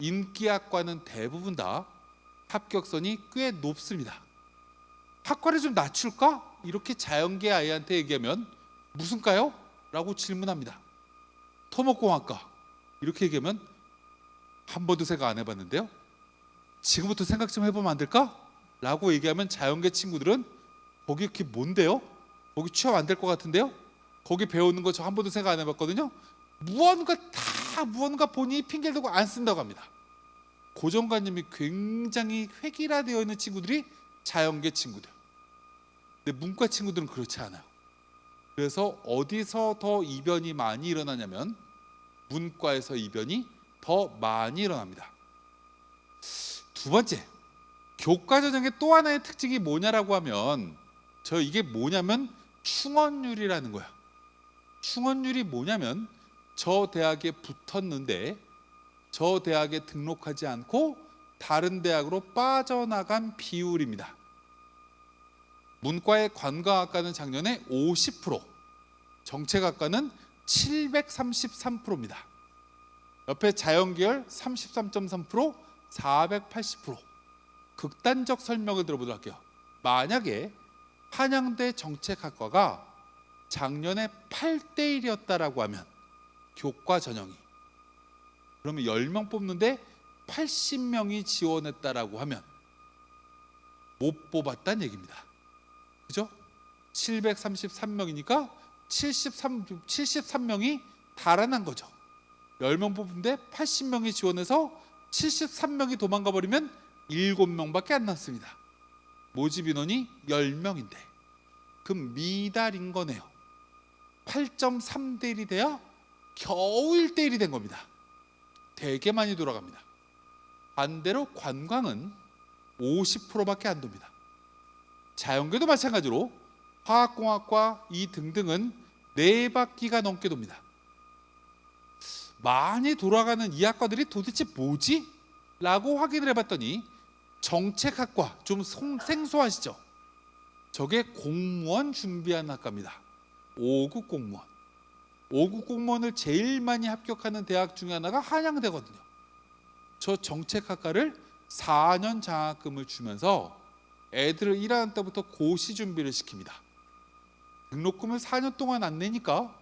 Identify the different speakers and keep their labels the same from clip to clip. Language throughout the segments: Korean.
Speaker 1: 인기학과는 대부분 다 합격선이 꽤 높습니다. 학과를 좀 낮출까? 이렇게 자연계 아이한테 얘기하면 무슨 과요? 라고 질문합니다. 토목공학과 이렇게 얘기하면 한 번도 생각 안 해봤는데요, 지금부터 생각 좀 해보면 안 될까? 라고 얘기하면 자연계 친구들은 거기 그게 뭔데요? 거기 취업 안 될 것 같은데요? 거기 배우는 거 저 한 번도 생각 안 해봤거든요. 무언가 본인이 핑계를 대고 안 쓴다고 합니다. 고정관념이 굉장히 획일화되어 있는 친구들이 자연계 친구들. 근데 문과 친구들은 그렇지 않아요. 그래서 어디서 더 이변이 많이 일어나냐면 문과에서 이변이 더 많이 일어납니다. 두 번째, 교과전형의 또 하나의 특징이 뭐냐라고 하면 이게 뭐냐면 충원율이라는 거야. 충원율이 뭐냐면 저 대학에 붙었는데 저 대학에 등록하지 않고 다른 대학으로 빠져나간 비율입니다. 문과의 관광학과는 작년에 50%, 정책학과는 733%입니다. 옆에 자연계열 33.3%, 480%. 극단적 설명을 들어보도록 할게요. 만약에 한양대 정책학과가 작년에 8대1이었다라고 하면 교과 전형이, 그러면 10명 뽑는데 80명이 지원했다라고 하면 못 뽑았다는 얘기입니다. 그죠? 733명이니까 73명이 달아난 거죠. 10명 뽑는데 80명이 지원해서 73명이 도망가 버리면 7명밖에 안 남습니다. 모집 인원이 10명인데 그럼 미달인 거네요. 8.3대 1이 돼야 겨우 1대 1이 된 겁니다. 되게 많이 돌아갑니다. 반대로 관광은 50%밖에 안 돕니다. 자연계도 마찬가지로 화학공학과 이 등등은 4바퀴가 넘게 돕니다. 많이 돌아가는 이 학과들이 도대체 뭐지? 라고 확인을 해봤더니 정책학과, 좀 생소하시죠? 저게 공무원 준비하는 학과입니다. 5급 공무원. 5급 공무원을 제일 많이 합격하는 대학 중에 하나가 한양대거든요. 저 정책학과를 4년 장학금을 주면서 애들을 1학년 때부터 고시 준비를 시킵니다. 등록금을 4년 동안 안 내니까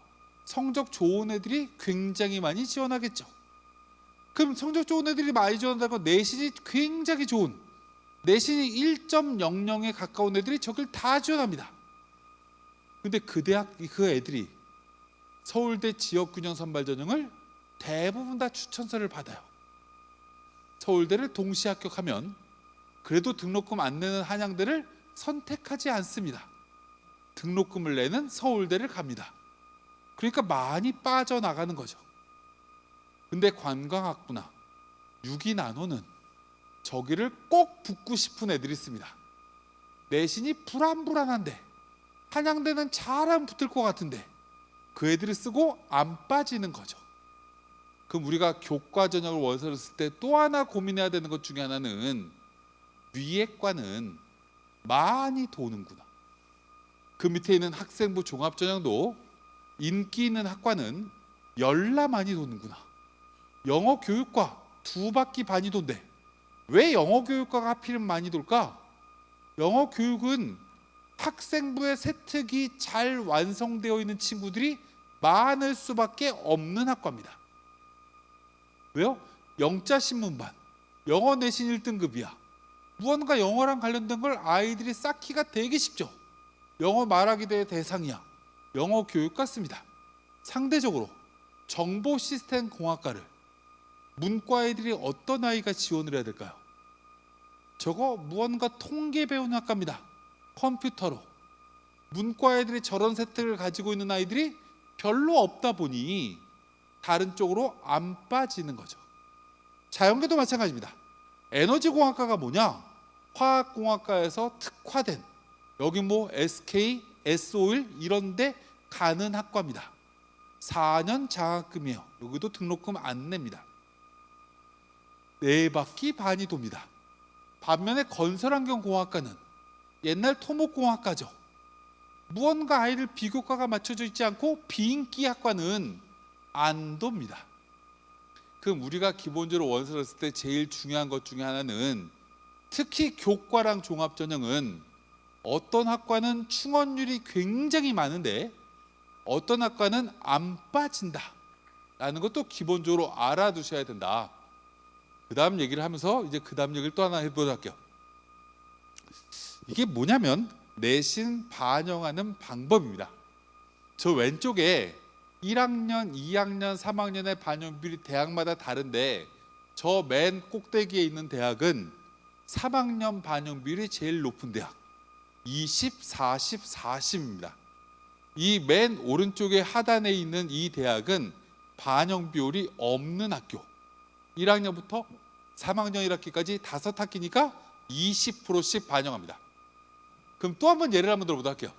Speaker 1: 성적 좋은 애들이 굉장히 많이 지원하겠죠. 그럼 성적 좋은 애들이 많이 지원한다고 내신이 굉장히 좋은, 내신이 1.00에 가까운 애들이 저길 다 지원합니다. 근데 그 애들이 서울대 지역균형 선발 전형을 대부분 다 추천서를 받아요. 서울대를 동시 합격하면 그래도 등록금 안 내는 한양대를 선택하지 않습니다. 등록금을 내는 서울대를 갑니다. 그러니까 많이 빠져나가는 거죠. 근데 관광학부나 유기나노는 저기를 꼭 붙고 싶은 애들이 있습니다. 내신이 불안한데 한양대는 잘하면 붙을 것 같은데 그 애들을 쓰고 안 빠지는 거죠. 그럼 우리가 교과 전형을 원서를 쓸 때 또 하나 고민해야 되는 것 중에 하나는 위에 과는 많이 도는구나. 그 밑에 있는 학생부 종합전형도 인기 있는 학과는 열나 많이 도는구나. 영어 교육과 2바퀴 반이 돈대. 왜 영어 교육과가 하필 많이 돌까? 영어 교육은 학생부의 세특이 잘 완성되어 있는 친구들이 많을 수밖에 없는 학과입니다. 왜요? 영자 신문반, 영어 내신 1등급이야. 무언가 영어랑 관련된 걸 아이들이 쌓기가 되게 쉽죠. 영어 말하기 대회 대상이야. 영어 교육 같습니다. 상대적으로 정보 시스템 공학과를 문과 애들이 어떤 아이가 지원을 해야 될까요? 저거 무언가 통계 배우는 학과입니다. 컴퓨터로. 문과 애들이 저런 세특을 가지고 있는 아이들이 별로 없다 보니 다른 쪽으로 안 빠지는 거죠. 자연계도 마찬가지입니다. 에너지공학과가 뭐냐? 화학공학과에서 특화된, 여기 뭐 SK, S-오일 이런 데 가는 학과입니다. 4년 장학금이에요. 여기도 등록금 안 냅니다. 4바퀴 반이 돕니다. 반면에 건설환경공학과는 옛날 토목공학과죠. 무언가 아이를 비교과가 맞춰져 있지 않고 비인기 학과는 안 돕니다. 그럼 우리가 기본적으로 원서를 쓸 때 제일 중요한 것 중에 하나는, 특히 교과랑 종합전형은 어떤 학과는 충원율이 굉장히 많은데 어떤 학과는 안 빠진다 라는 것도 기본적으로 알아두셔야 된다. 그 다음 얘기를 하면서 이제 그 다음 얘기를 또 하나 해보도록 할게요. 이게 뭐냐면 내신 반영하는 방법입니다. 저 왼쪽에 1학년, 2학년, 3학년의 반영률이 대학마다 다른데 저 맨 꼭대기에 있는 대학은 3학년 반영률이 제일 높은 대학 20, 40, 40입니다. 이 맨 오른쪽에 하단에 있는 이 대학은 반영 비율이 없는 학교, 1학년부터 3학년 1학기까지 5학기니까 20%씩 반영합니다. 그럼 또 한번 예를 한번 들어보도록 할게요.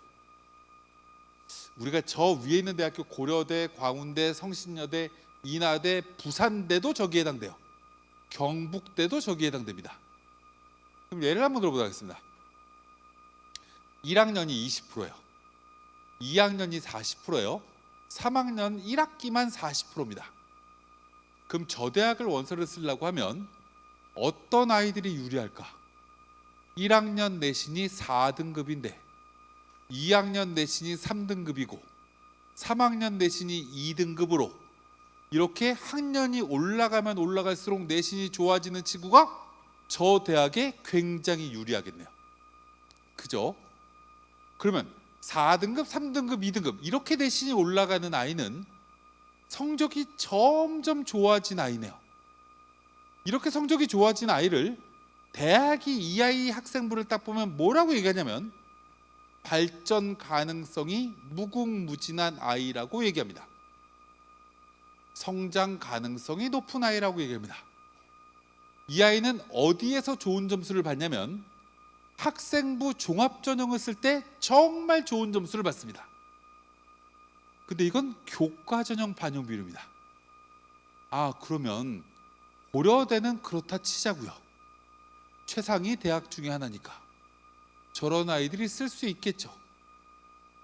Speaker 1: 우리가 저 위에 있는 대학교 고려대, 광운대, 성신여대, 인하대, 부산대도 저기에 해당돼요. 경북대도 저기에 해당됩니다. 그럼 예를 한번 들어보도록 하겠습니다. 1학년이 20%예요. 2학년이 40%예요. 3학년 1학기만 40%입니다. 그럼 저 대학을 원서를 쓰려고 하면 어떤 아이들이 유리할까? 1학년 내신이 4등급인데 2학년 내신이 3등급이고 3학년 내신이 2등급으로 이렇게 학년이 올라가면 올라갈수록 내신이 좋아지는 친구가 저 대학에 굉장히 유리하겠네요. 그죠? 그러면 4등급, 3등급, 2등급 이렇게 내신이 올라가는 아이는 성적이 점점 좋아진 아이네요. 이렇게 성적이 좋아진 아이를 대학이 이 아이 학생부를 딱 보면 뭐라고 얘기하냐면 발전 가능성이 무궁무진한 아이라고 얘기합니다. 성장 가능성이 높은 아이라고 얘기합니다. 이 아이는 어디에서 좋은 점수를 받냐면 학생부 종합전형을 쓸 때 정말 좋은 점수를 받습니다. 근데 이건 교과전형 반영 비율입니다. 아, 그러면 고려대는 그렇다 치자고요. 최상위 대학 중에 하나니까 저런 아이들이 쓸 수 있겠죠.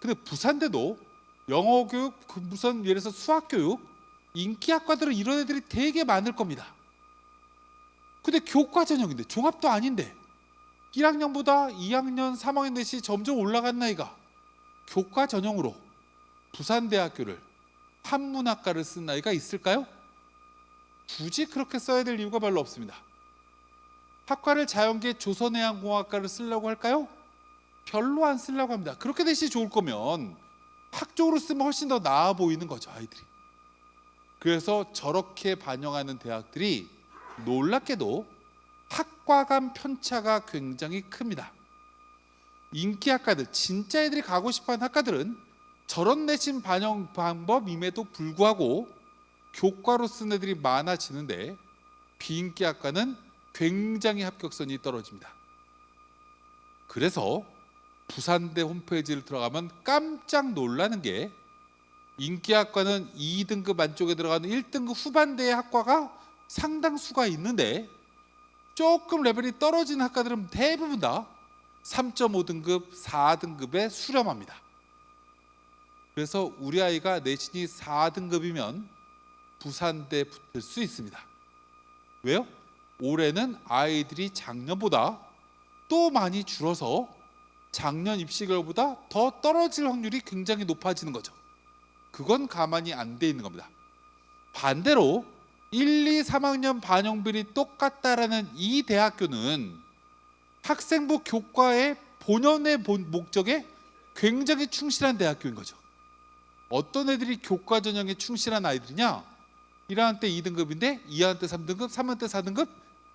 Speaker 1: 근데 부산대도 영어교육, 무슨 예를 들어서 수학교육, 인기학과들은 이런 애들이 되게 많을 겁니다. 근데 교과전형인데 종합도 아닌데 1학년보다 2학년, 3학년 내신이 점점 올라간 나이가 교과전형으로 부산대학교를 한문학과를 쓴 나이가 있을까요? 굳이 그렇게 써야 될 이유가 별로 없습니다. 학과를 자연계 조선해양공학과를 쓰려고 할까요? 별로 안 쓰려고 합니다. 그렇게 내신이 좋을 거면 학적으로 쓰면 훨씬 더 나아 보이는 거죠, 아이들이. 그래서 저렇게 반영하는 대학들이 놀랍게도 학과 간 편차가 굉장히 큽니다. 인기학과들, 진짜 애들이 가고 싶어하는 학과들은 저런 내신 반영 방법임에도 불구하고 교과로 쓴 애들이 많아지는데 비인기학과는 굉장히 합격선이 떨어집니다. 그래서 부산대 홈페이지를 들어가면 깜짝 놀라는 게 인기학과는 2등급 안쪽에 들어가는 1등급 후반대의 학과가 상당수가 있는데 조금 레벨이 떨어진 학과들은 대부분 다 3.5등급, 4등급에 수렴합니다. 그래서 우리 아이가 내신이 4등급이면 부산대 붙을 수 있습니다. 왜요? 올해는 아이들이 작년보다 또 많이 줄어서 작년 입시 결과보다 더 떨어질 확률이 굉장히 높아지는 거죠. 그건 가만히 안 돼 있는 겁니다. 반대로 1, 2, 3학년 반영비율이 똑같다라는 이 대학교는 학생부 교과의 본연의 목적에 굉장히 충실한 대학교인 거죠. 어떤 애들이 교과 전형에 충실한 아이들이냐? 1학년 때 2등급인데 2학년 때 3등급, 3학년 때 4등급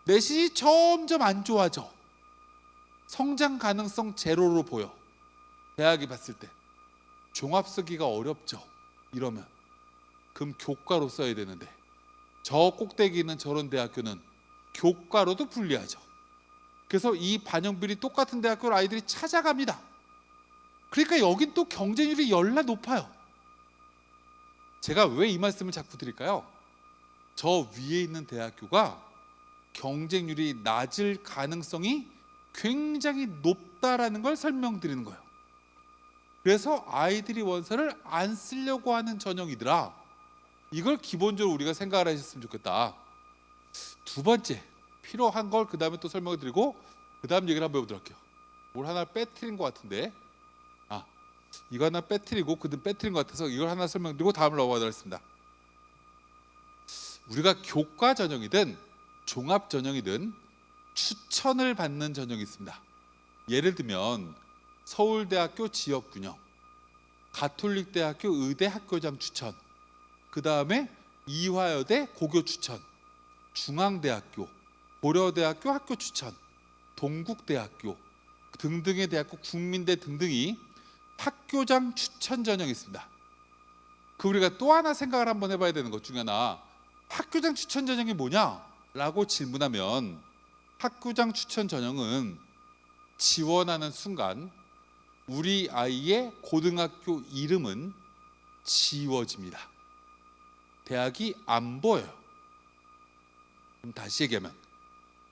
Speaker 1: 내신이 점점 안 좋아져. 성장 가능성 제로로 보여. 대학이 봤을 때 종합 쓰기가 어렵죠. 이러면 그럼 교과로 써야 되는데 저 꼭대기 있는 저런 대학교는 교과로도 불리하죠. 그래서 이 반영비율이 똑같은 대학교를 아이들이 찾아갑니다. 그러니까 여긴 또 경쟁률이 열나 높아요. 제가 왜 이 말씀을 자꾸 드릴까요? 저 위에 있는 대학교가 경쟁률이 낮을 가능성이 굉장히 높다라는 걸 설명드리는 거예요. 그래서 아이들이 원서를 안 쓰려고 하는 전형이더라 이걸 기본적으로 우리가 생각을 하셨으면 좋겠다. 두 번째, 필요한 걸 그 다음에 또 설명을 드리고 그 다음 얘기를 한번 해보도록 할게요. 뭘 하나 빼뜨린 것 같은데, 이거 하나 빼뜨리고 그다음 빼뜨린 것 같아서 이걸 하나 설명드리고 다음을 넘어가도록 하겠습니다. 우리가 교과 전형이든 종합 전형이든 추천을 받는 전형이 있습니다. 예를 들면 서울대학교 지역균형, 가톨릭대학교 의대 학교장 추천, 그 다음에 이화여대 고교 추천, 중앙대학교, 고려대학교 학교 추천, 동국대학교 등등의 대학교, 국민대 등등이 학교장 추천 전형이 있습니다. 그 우리가 또 하나 생각을 한번 해봐야 되는 것 중에 하나, 학교장 추천 전형이 뭐냐라고 질문하면 학교장 추천 전형은 지원하는 순간 우리 아이의 고등학교 이름은 지워집니다. 대학이 안 보여요. 그럼 다시 얘기하면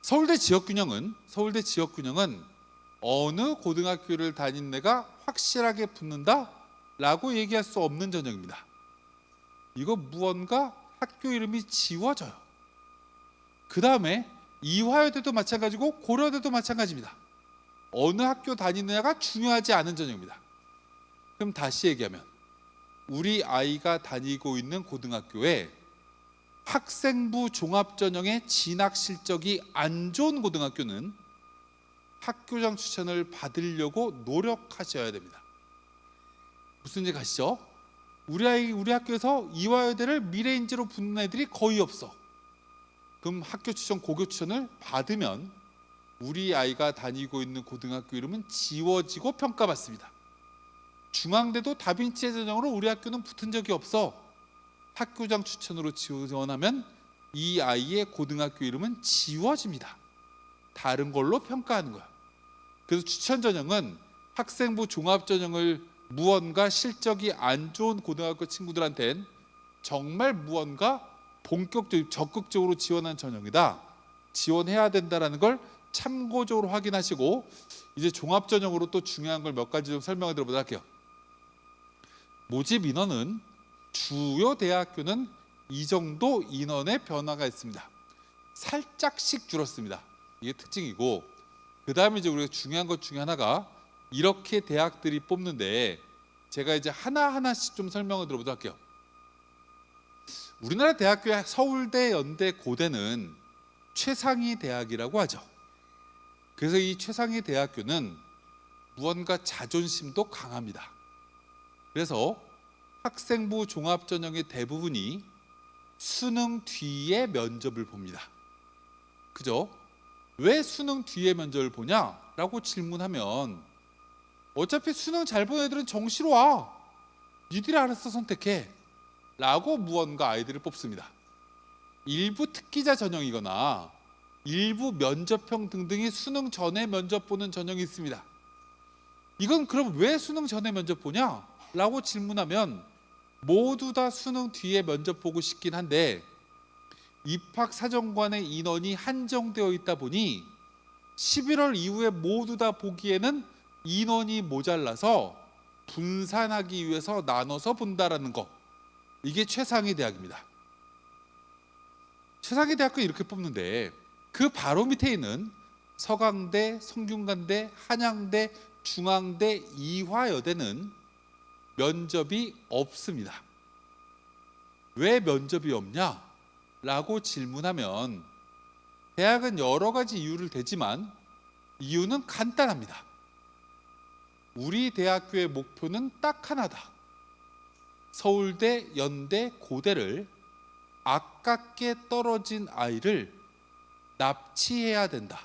Speaker 1: 서울대 지역균형은 어느 고등학교를 다닌 애가 확실하게 붙는다라고 얘기할 수 없는 전형입니다. 이거 무언가 학교 이름이 지워져요. 그 다음에 이화여대도 마찬가지고 고려대도 마찬가지입니다. 어느 학교 다니느냐가 중요하지 않은 전형입니다. 그럼 다시 얘기하면 우리 아이가 다니고 있는 고등학교에 학생부 종합전형의 진학 실적이 안 좋은 고등학교는 학교장 추천을 받으려고 노력하셔야 됩니다. 무슨 얘기 가시죠? 우리 학교에서 이화여대를 미래인재로 붙는 애들이 거의 없어. 그럼 학교 추천, 고교 추천을 받으면 우리 아이가 다니고 있는 고등학교 이름은 지워지고 평가받습니다. 중앙대도 다빈치의 전형으로 우리 학교는 붙은 적이 없어. 학교장 추천으로 지원하면 이 아이의 고등학교 이름은 지워집니다. 다른 걸로 평가하는 거야. 그래서 추천 전형은 학생부 종합 전형을 무언가 실적이 안 좋은 고등학교 친구들한테는 정말 무언가 본격적으로 적극적으로 지원한 전형이다. 지원해야 된다라는 걸 참고적으로 확인하시고, 이제 종합 전형으로 또 중요한 걸 몇 가지 좀 설명을 드려보도록 할게요. 모집 인원은 주요 대학교는 이 정도 인원의 변화가 있습니다. 살짝씩 줄었습니다. 이게 특징이고, 그 다음에 이제 우리가 중요한 것 중에 하나가 이렇게 대학들이 뽑는데, 제가 이제 하나하나씩 좀 설명을 드려보도록 할게요. 우리나라 대학교의 서울대, 연대, 고대는 최상위 대학이라고 하죠. 그래서 이 최상위 대학교는 무언가 자존심도 강합니다. 그래서 학생부 종합전형의 대부분이 수능 뒤에 면접을 봅니다. 그죠? 왜 수능 뒤에 면접을 보냐라고 질문하면 어차피 수능 잘 본 애들은 정시로 와. 니들이 알아서 선택해. 라고 무언가 아이들을 뽑습니다. 일부 특기자 전형이거나 일부 면접형 등등이 수능 전에 면접 보는 전형이 있습니다. 이건 그럼 왜 수능 전에 면접 보냐? 라고 질문하면 모두 다 수능 뒤에 면접 보고 싶긴 한데 입학사정관의 인원이 한정되어 있다 보니 11월 이후에 모두 다 보기에는 인원이 모자라서 분산하기 위해서 나눠서 본다라는 거, 이게 최상위 대학입니다. 최상위 대학교 이렇게 뽑는데 그 바로 밑에 있는 서강대, 성균관대, 한양대, 중앙대, 이화여대는 면접이 없습니다. 왜 면접이 없냐? 라고 질문하면 대학은 여러 가지 이유를 대지만 이유는 간단합니다. 우리 대학교의 목표는 딱 하나다. 서울대, 연대, 고대를 아깝게 떨어진 아이를 납치해야 된다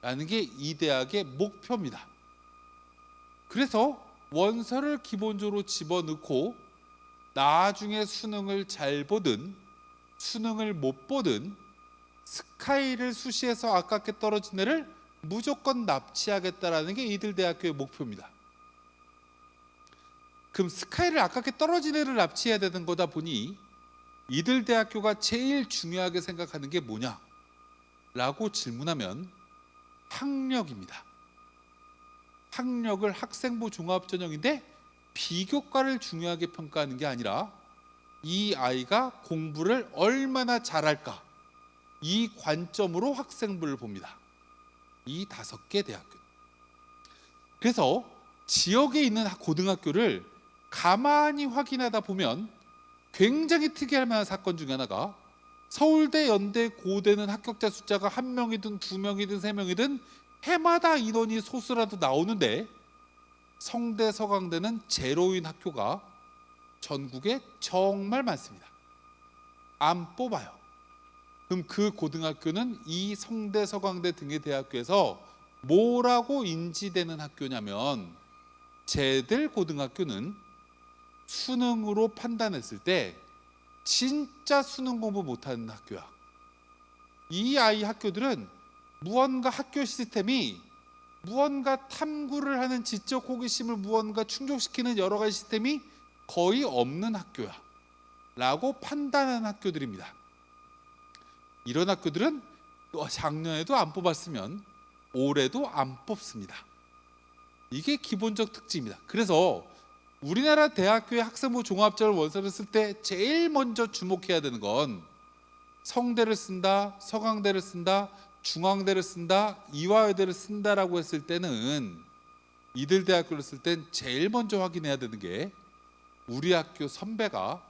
Speaker 1: 라는 게 이 대학의 목표입니다. 그래서 원서를 기본적으로 집어넣고 나중에 수능을 잘 보든 수능을 못 보든 스카이를 수시해서 아깝게 떨어진 애를 무조건 납치하겠다라는 게 이들 대학교의 목표입니다. 그럼 스카이를 아깝게 떨어진 애를 납치해야 되는 거다 보니 이들 대학교가 제일 중요하게 생각하는 게 뭐냐? 라고 질문하면 학력입니다. 학력을 학생부 종합전형인데 비교과를 중요하게 평가하는 게 아니라 이 아이가 공부를 얼마나 잘할까, 이 관점으로 학생부를 봅니다. 이 5개 대학교. 그래서 지역에 있는 고등학교를 가만히 확인하다 보면 굉장히 특이할 만한 사건 중에 하나가, 서울대, 연대, 고대는 합격자 숫자가 1명이든 2명이든 3명이든 해마다 인원이 소수라도 나오는데, 성대, 서강대는 제로인 학교가 전국에 정말 많습니다. 안 뽑아요. 그럼 그 고등학교는 이 성대, 서강대 등의 대학교에서 뭐라고 인지되는 학교냐면, 쟤들 고등학교는 수능으로 판단했을 때 진짜 수능 공부 못하는 학교야. 이 아이 학교들은 무언가 학교 시스템이 무언가 탐구를 하는 지적 호기심을 무언가 충족시키는 여러 가지 시스템이 거의 없는 학교야 라고 판단하는 학교들입니다. 이런 학교들은 작년에도 안 뽑았으면 올해도 안 뽑습니다. 이게 기본적 특징입니다. 그래서 우리나라 대학교의 학생부 종합적을 원서를 쓸 때 제일 먼저 주목해야 되는 건, 성대를 쓴다, 서강대를 쓴다, 중앙대를 쓴다, 이화여대를 쓴다라고 했을 때는, 이들 대학교를 쓸 땐 제일 먼저 확인해야 되는 게, 우리 학교 선배가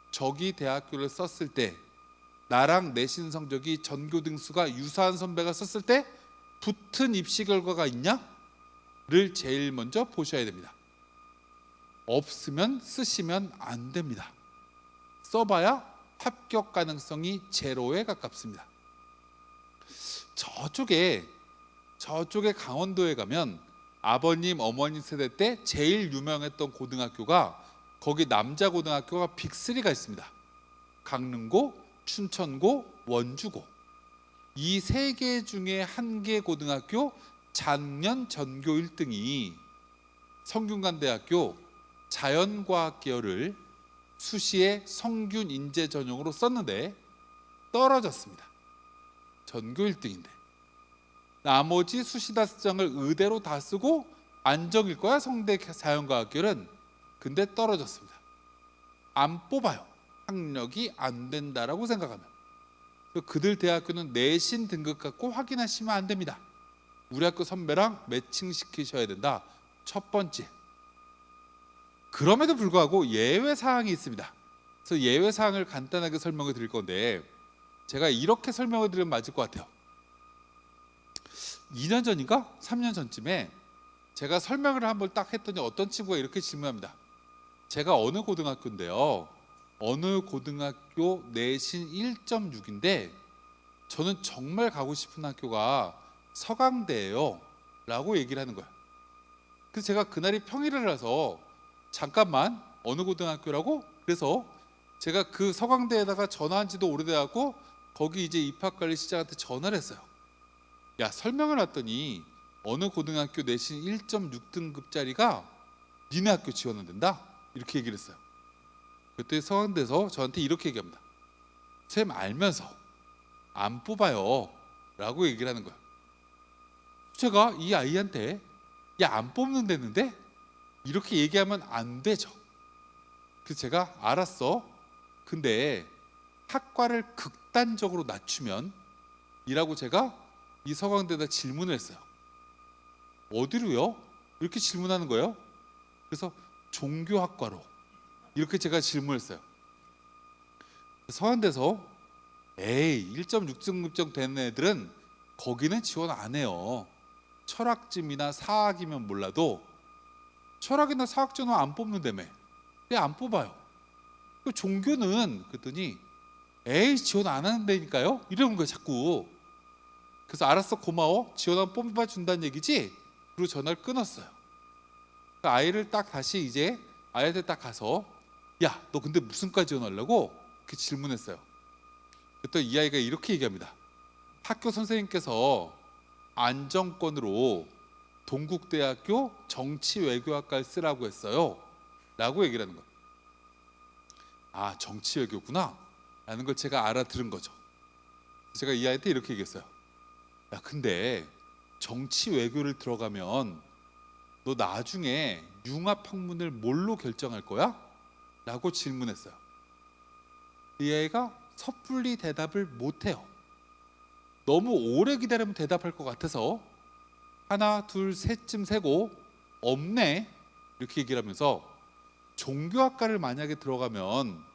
Speaker 1: 저기 대학교를 썼을 때 나랑 내신 성적이 전교 등수가 유사한 선배가 썼을 때 붙은 입시 결과가 있냐를 제일 먼저 보셔야 됩니다. 없으면 쓰시면 안 됩니다. 써봐야 합격 가능성이 제로에 가깝습니다. 저쪽에 강원도에 가면 아버님, 어머님 세대 때 제일 유명했던 고등학교가, 거기 남자 고등학교가 빅3가 있습니다. 강릉고, 춘천고, 원주고. 이 3개 중에 1개 고등학교 작년 전교 1등이 성균관대학교 자연과학 계열을 수시에 성균 인재 전형으로 썼는데 떨어졌습니다. 전교 1등인데. 나머지 수시 다수장을 의대로 다 쓰고 안정일 거야, 성대 자연과학 계열은. 근데 떨어졌습니다. 안 뽑아요. 학력이 안 된다라고 생각하면. 그들 대학교는 내신 등급 갖고 확인하시면 안 됩니다. 우리 학교 선배랑 매칭시키셔야 된다. 첫 번째. 그럼에도 불구하고 예외 사항이 있습니다. 그래서 예외 사항을 간단하게 설명을 드릴 건데, 제가 이렇게 설명을 드리면 맞을 것 같아요. 2년 전인가 3년 전쯤에 제가 설명을 한번 딱 했더니 어떤 친구가 이렇게 질문합니다. 제가 어느 고등학교인데요, 어느 고등학교 내신 1.6인데 저는 정말 가고 싶은 학교가 서강대예요 라고 얘기를 하는 거예요. 그래서 제가 그날이 평일이라서, 잠깐만, 어느 고등학교라고? 그래서 제가 그 서강대에다가 전화한 지도 오래돼갖고 거기 이제 입학관리시장한테 전화를 했어요. 야, 설명을 왔더니 어느 고등학교 내신 1.6등급짜리가 니네 학교 지원은 된다? 이렇게 얘기를 했어요. 그때 서강대에서 저한테 이렇게 얘기합니다. 쌤 알면서 안 뽑아요 라고 얘기를 하는 거예요. 제가 이 아이한테 야, 안 뽑는다는데? 이렇게 얘기하면 안 되죠. 그래서 제가 알았어. 근데 학과를 극단적으로 낮추면 이라고 제가 이 서강대에다 질문을 했어요. 어디로요? 이렇게 질문하는 거예요. 그래서 종교학과로 이렇게 제가 질문했어요. 서강대에서 에이 1.6등급정 되는 애들은 거기는 지원 안 해요. 철학쯤이나 사학이면 몰라도 철학이나 사학전은 안 뽑는다며. 왜 안 뽑아요? 종교는 그랬더니 에이 지원 안 하는 데니까요 이러는 거예요 자꾸. 그래서 알았어, 고마워, 지원하면 뽑아준다는 얘기지? 그리고 전화를 끊었어요. 아이를 딱 다시 이제 아이한테 딱 가서 야, 너 근데 무슨 과 지원하려고? 이렇게 질문했어요. 그랬더니 이 아이가 이렇게 얘기합니다. 학교 선생님께서 안정권으로 동국대학교 정치외교학과를 쓰라고 했어요 라고 얘기를 하는 거예요. 아, 정치외교구나 라는 걸 제가 알아들은 거죠. 제가 이 아이한테 이렇게 얘기했어요. 야, 근데 정치외교를 들어가면 너 나중에 융합학문을 뭘로 결정할 거야? 라고 질문했어요. 이 아이가 섣불리 대답을 못해요. 너무 오래 기다리면 대답할 것 같아서 하나 둘 셋쯤 세고 없네 이렇게 얘기를 하면서, 종교학과를 만약에 들어가면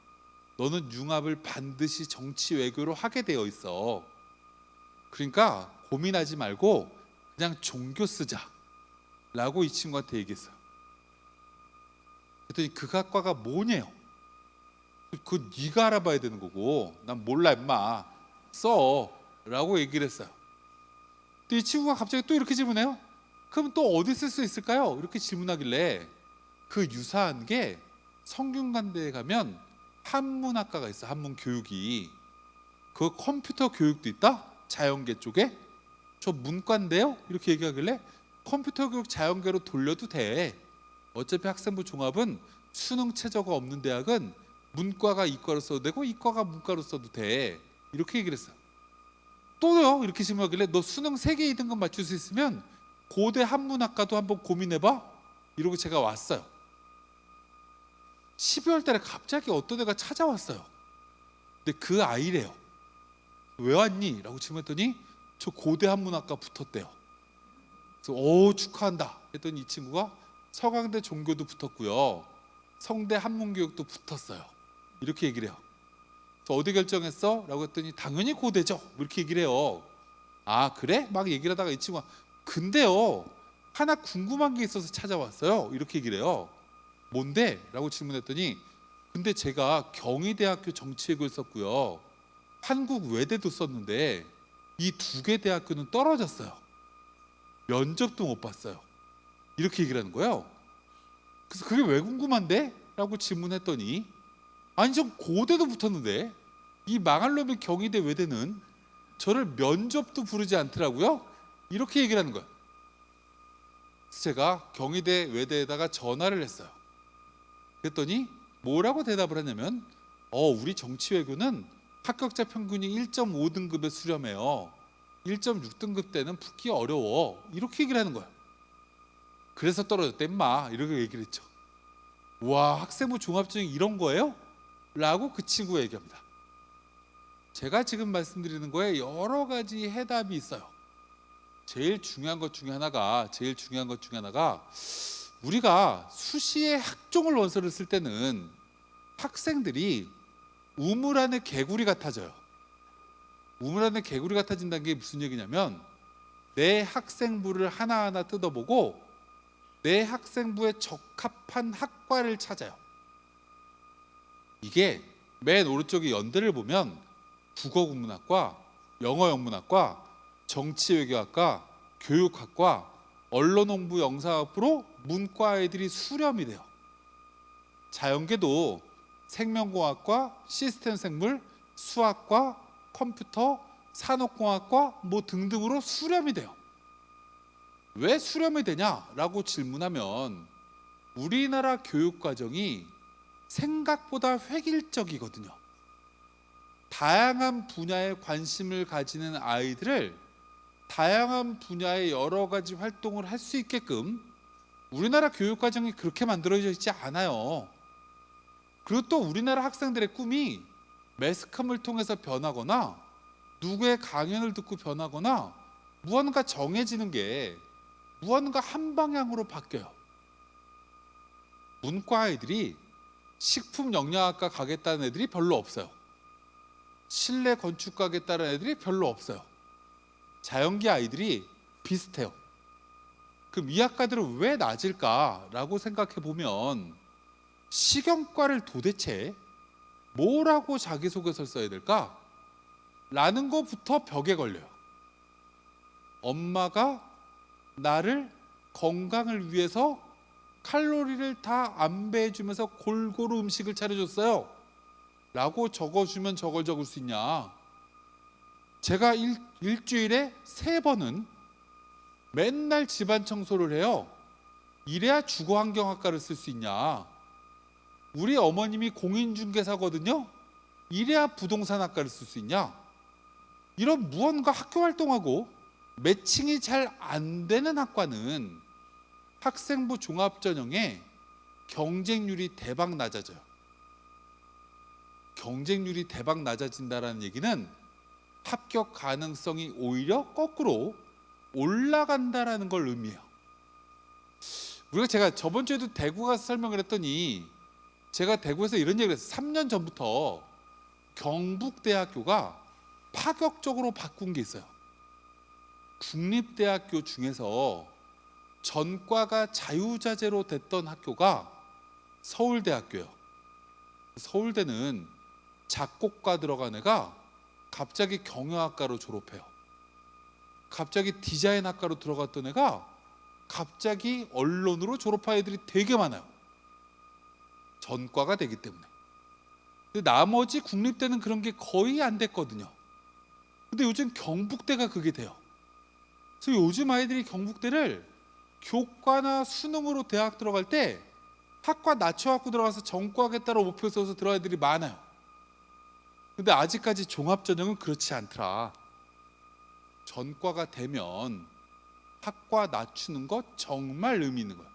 Speaker 1: 너는 융합을 반드시 정치 외교로 하게 되어 있어. 그러니까 고민하지 말고 그냥 종교 쓰자 라고 이 친구한테 얘기했어요. 그랬더니 그 학과가 뭐냐요? 그거 네가 알아봐야 되는 거고 난 몰라 임마, 써 라고 얘기를 했어요. 근데 이 친구가 갑자기 또 이렇게 질문해요. 그럼 또 어디 쓸 수 있을까요? 이렇게 질문하길래 그 유사한 게 성균관대에 가면 한문학과가 있어. 한문교육이. 그 컴퓨터 교육도 있다? 자연계 쪽에? 저 문과인데요? 이렇게 얘기하길래 컴퓨터 교육 자연계로 돌려도 돼. 어차피 학생부 종합은 수능 최저가 없는 대학은 문과가 이과로 써도 되고 이과가 문과로 써도 돼. 이렇게 얘기를 했어요. 또요? 이렇게 질문하길래 너 수능 3개 2등급 맞출 수 있으면 고대 한문학과도 한번 고민해봐. 이러고 제가 왔어요. 12월 달에 갑자기 어떤 애가 찾아왔어요. 근데 그 아이래요. 왜 왔니? 라고 질문했더니 저 고대 한문학과 붙었대요. 그래서 축하한다 했더니 이 친구가 서강대 종교도 붙었고요, 성대 한문교육도 붙었어요. 이렇게 얘기를 해요. 그래서 어디 결정했어? 라고 했더니 당연히 고대죠. 이렇게 얘기를 해요. 아 그래? 막 얘기를 하다가 이 친구가 근데요 하나 궁금한 게 있어서 찾아왔어요. 이렇게 얘기를 해요. 뭔데? 라고 질문했더니 근데 제가 경희대학교 정치외교를 썼고요, 한국외대도 썼는데 이 2개 대학교는 떨어졌어요. 면접도 못 봤어요. 이렇게 얘기를 하는 거예요. 그래서 그게 왜 궁금한데? 라고 질문했더니 아니 전 고대도 붙었는데 이 망할 놈의 경희대 외대는 저를 면접도 부르지 않더라고요. 이렇게 얘기를 하는 거예요. 그래서 제가 경희대 외대에다가 전화를 했어요. 그랬더니 뭐라고 대답을 하냐면 우리 정치외교는 합격자 평균이 1.5등급에 수렴해요. 1.6등급 때는 붙기 어려워. 이렇게 얘기를 하는 거예요. 그래서 떨어졌대 임마. 이렇게 얘기를 했죠. 와 학생부 종합전형 이런 거예요? 라고 그 친구가 얘기합니다. 제가 지금 말씀드리는 거에 여러 가지 해답이 있어요. 제일 중요한 것 중에 하나가 우리가 수시에 학종을 원서를 쓸 때는 학생들이 우물 안에 개구리 같아져요. 우물 안에 개구리 같아진다는 게 무슨 얘기냐면 내 학생부를 하나하나 뜯어보고 내 학생부에 적합한 학과를 찾아요. 이게 맨 오른쪽에 연대를 보면 국어국문학과, 영어영문학과, 정치외교학과, 교육학과, 언론홍보 영상학부로 문과 아이들이 수렴이 돼요. 자연계도 생명공학과, 시스템생물, 수학과, 컴퓨터, 산업공학과 뭐 등등으로 수렴이 돼요. 왜 수렴이 되냐라고 질문하면 우리나라 교육과정이 생각보다 획일적이거든요. 다양한 분야에 관심을 가지는 아이들을 다양한 분야의 여러 가지 활동을 할 수 있게끔 우리나라 교육과정이 그렇게 만들어져 있지 않아요. 그리고 또 우리나라 학생들의 꿈이 매스컴을 통해서 변하거나 누구의 강연을 듣고 변하거나 무언가 정해지는 게 무언가 한 방향으로 바뀌어요. 문과 아이들이 식품영양학과 가겠다는 애들이 별로 없어요. 실내 건축 가겠다는 애들이 별로 없어요. 자연계 아이들이 비슷해요. 그럼 이 학과들은 왜 낮을까라고 생각해 보면 식영과를 도대체 뭐라고 자기소개서를 써야 될까? 라는 것부터 벽에 걸려요. 엄마가 나를 건강을 위해서 칼로리를 다 안배해주면서 골고루 음식을 차려줬어요 라고 적어주면 저걸 적을 수 있냐? 제가 일주일에 3번은 맨날 집안 청소를 해요. 이래야 주거환경학과를 쓸 수 있냐? 우리 어머님이 공인중개사거든요. 이래야 부동산학과를 쓸 수 있냐? 이런 무언가 학교 활동하고 매칭이 잘 안 되는 학과는 학생부 종합전형에 경쟁률이 대박 낮아져요. 경쟁률이 대박 낮아진다라는 얘기는 합격 가능성이 오히려 거꾸로 올라간다라는 걸 의미해요. 제가 저번 주에도 대구 가서 설명을 했더니 제가 대구에서 이런 얘기를 했어요. 3년 전부터 경북대학교가 파격적으로 바꾼 게 있어요. 국립대학교 중에서 전과가 자유자재로 됐던 학교가 서울대학교예요. 서울대는 작곡가 들어간 애가 갑자기 경영학과로 졸업해요. 갑자기 디자인학과로 들어갔던 애가 갑자기 언론으로 졸업한 애들이 되게 많아요. 전과가 되기 때문에. 근데 나머지 국립대는 그런 게 거의 안 됐거든요. 근데 요즘 경북대가 그게 돼요. 그래서 요즘 아이들이 경북대를 교과나 수능으로 대학 들어갈 때 학과 낮춰갖고 들어가서 전과하겠다고 목표 세워서 들어갈 애들이 많아요. 근데 아직까지 종합전형은 그렇지 않더라. 전과가 되면 학과 낮추는 거 정말 의미 있는 거예요.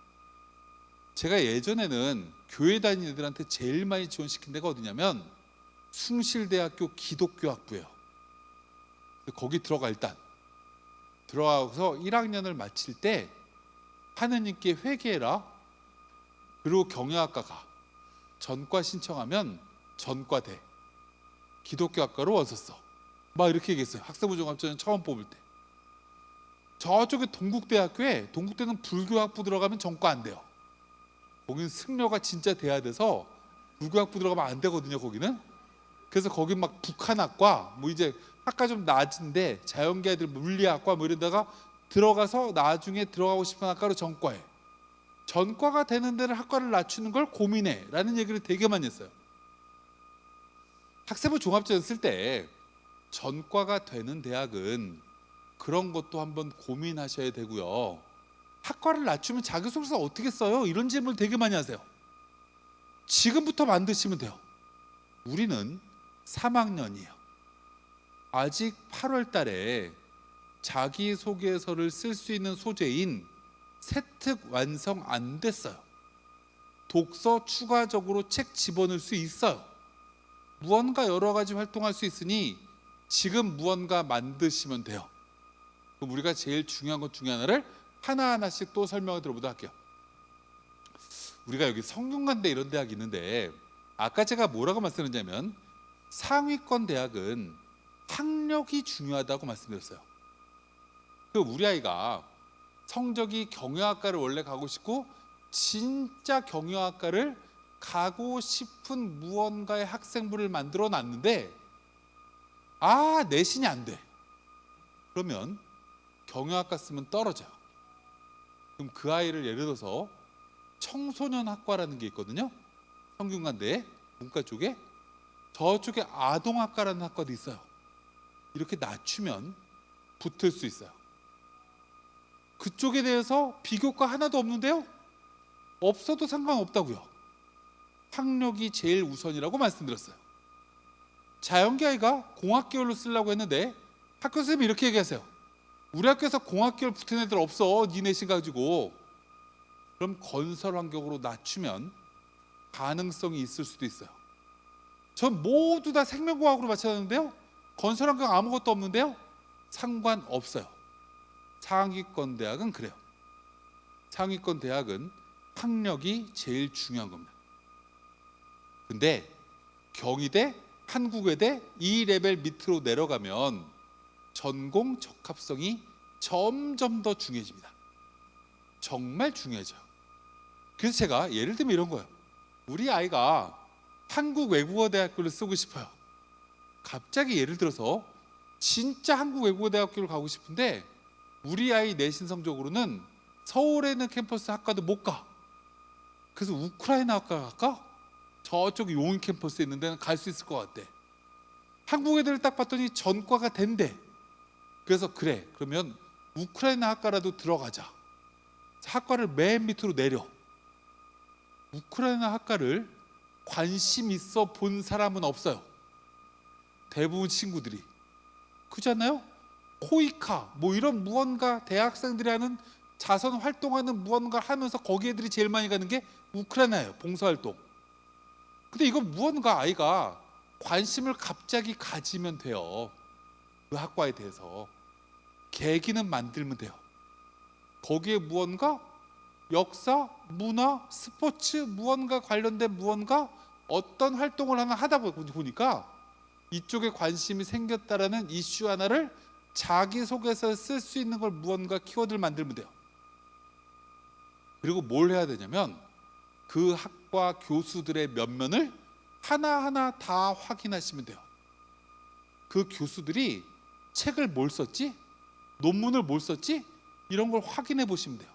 Speaker 1: 제가 예전에는 교회 다니는 애들한테 제일 많이 지원시킨 데가 어디냐면 숭실대학교 기독교학부예요. 거기 들어가 일단 들어가서 1학년을 마칠 때 하느님께 회개해라. 그리고 경영학과 가. 전과 신청하면 전과대. 기독교학과로 왔었어. 막 이렇게 얘기했어요. 학생부 종합전형 처음 뽑을 때. 저쪽에 동국대는 불교학부 들어가면 전과 안 돼요. 거기는 승려가 진짜 돼야 돼서 불교학부 들어가면 안 되거든요. 거기는. 그래서 거기 막 북한학과 뭐 이제 학과 좀 낮은데 자연계 애들 물리학과 뭐 이런 데가 들어가서 나중에 들어가고 싶은 학과로 전과해. 전과가 되는 데를 학과를 낮추는 걸 고민해 라는 얘기를 되게 많이 했어요. 학생부 종합전형 쓸 때 전과가 되는 대학은 그런 것도 한번 고민하셔야 되고요. 학과를 낮추면 자기소개서 어떻게 써요? 이런 질문을 되게 많이 하세요. 지금부터 만드시면 돼요. 우리는 3학년이에요. 아직 8월 달에 자기소개서를 쓸 수 있는 소재인 세특 완성 안 됐어요. 독서 추가적으로 책 집어넣을 수 있어요. 무언가 여러 가지 활동할 수 있으니 지금 무언가 만드시면 돼요. 그럼 우리가 제일 중요한 것 중에 하나를 하나하나씩 또 설명을 들어보도록 할게요. 우리가 여기 성균관대 이런 대학이 있는데 아까 제가 뭐라고 말씀드렸냐면 상위권 대학은 학력이 중요하다고 말씀드렸어요. 우리 아이가 성적이 경영학과를 원래 가고 싶고 진짜 경영학과를 가고 싶은 무언가의 학생부를 만들어 놨는데 내신이 안 돼. 그러면 경영학과 쓰면 떨어져요. 그럼 그 아이를 예를 들어서 청소년학과라는 게 있거든요. 성균관대 문과 쪽에 저쪽에 아동학과라는 학과도 있어요. 이렇게 낮추면 붙을 수 있어요. 그쪽에 대해서 비교과 하나도 없는데요? 없어도 상관없다고요. 학력이 제일 우선이라고 말씀드렸어요. 자연계 아이가 공학계열로 쓰려고 했는데 학교 선생님이 이렇게 얘기하세요. 우리 학교에서 공학계열 붙은 애들 없어. 니 내신 가지고. 그럼 건설 환경으로 낮추면 가능성이 있을 수도 있어요. 전 모두 다 생명공학으로 맞춰놨는데요. 건설 환경 아무것도 없는데요. 상관없어요. 상위권 대학은 그래요. 상위권 대학은 학력이 제일 중요한 겁니다. 근데 경희대, 한국외대 이 레벨 밑으로 내려가면 전공 적합성이 점점 더 중요해집니다. 정말 중요해져요. 그래서 제가 예를 들면 이런 거예요. 우리 아이가 한국외국어대학교를 쓰고 싶어요. 갑자기 예를 들어서 진짜 한국외국어대학교를 가고 싶은데 우리 아이 내신 성적으로는 서울에 있는 캠퍼스 학과도 못 가. 그래서 우크라이나 학과 갈까? 저쪽 용인 캠퍼스에 있는 데는 갈 수 있을 것 같대. 한국 애들을 딱 봤더니 전과가 된대. 그래서 그래, 그러면 우크라이나 학과라도 들어가자. 학과를 맨 밑으로 내려. 우크라이나 학과를 관심 있어 본 사람은 없어요. 대부분 친구들이. 그렇지 않나요? 코이카 뭐 이런 무언가 대학생들이 하는 자선 활동하는 무언가 하면서 거기 애들이 제일 많이 가는 게 우크라이나예요. 봉사활동. 근데 이건 무언가 아이가 관심을 갑자기 가지면 돼요. 그 학과에 대해서 계기는 만들면 돼요. 거기에 무언가 역사, 문화, 스포츠, 무언가 관련된 무언가 어떤 활동을 하나 하다 보니까 이쪽에 관심이 생겼다라는 이슈 하나를 자기소개서에 쓸 수 있는 걸 무언가 키워드를 만들면 돼요. 그리고 뭘 해야 되냐면 그 학과 교수들의 면면을 하나하나 다 확인하시면 돼요. 그 교수들이 책을 뭘 썼지? 논문을 뭘 썼지? 이런 걸 확인해 보시면 돼요.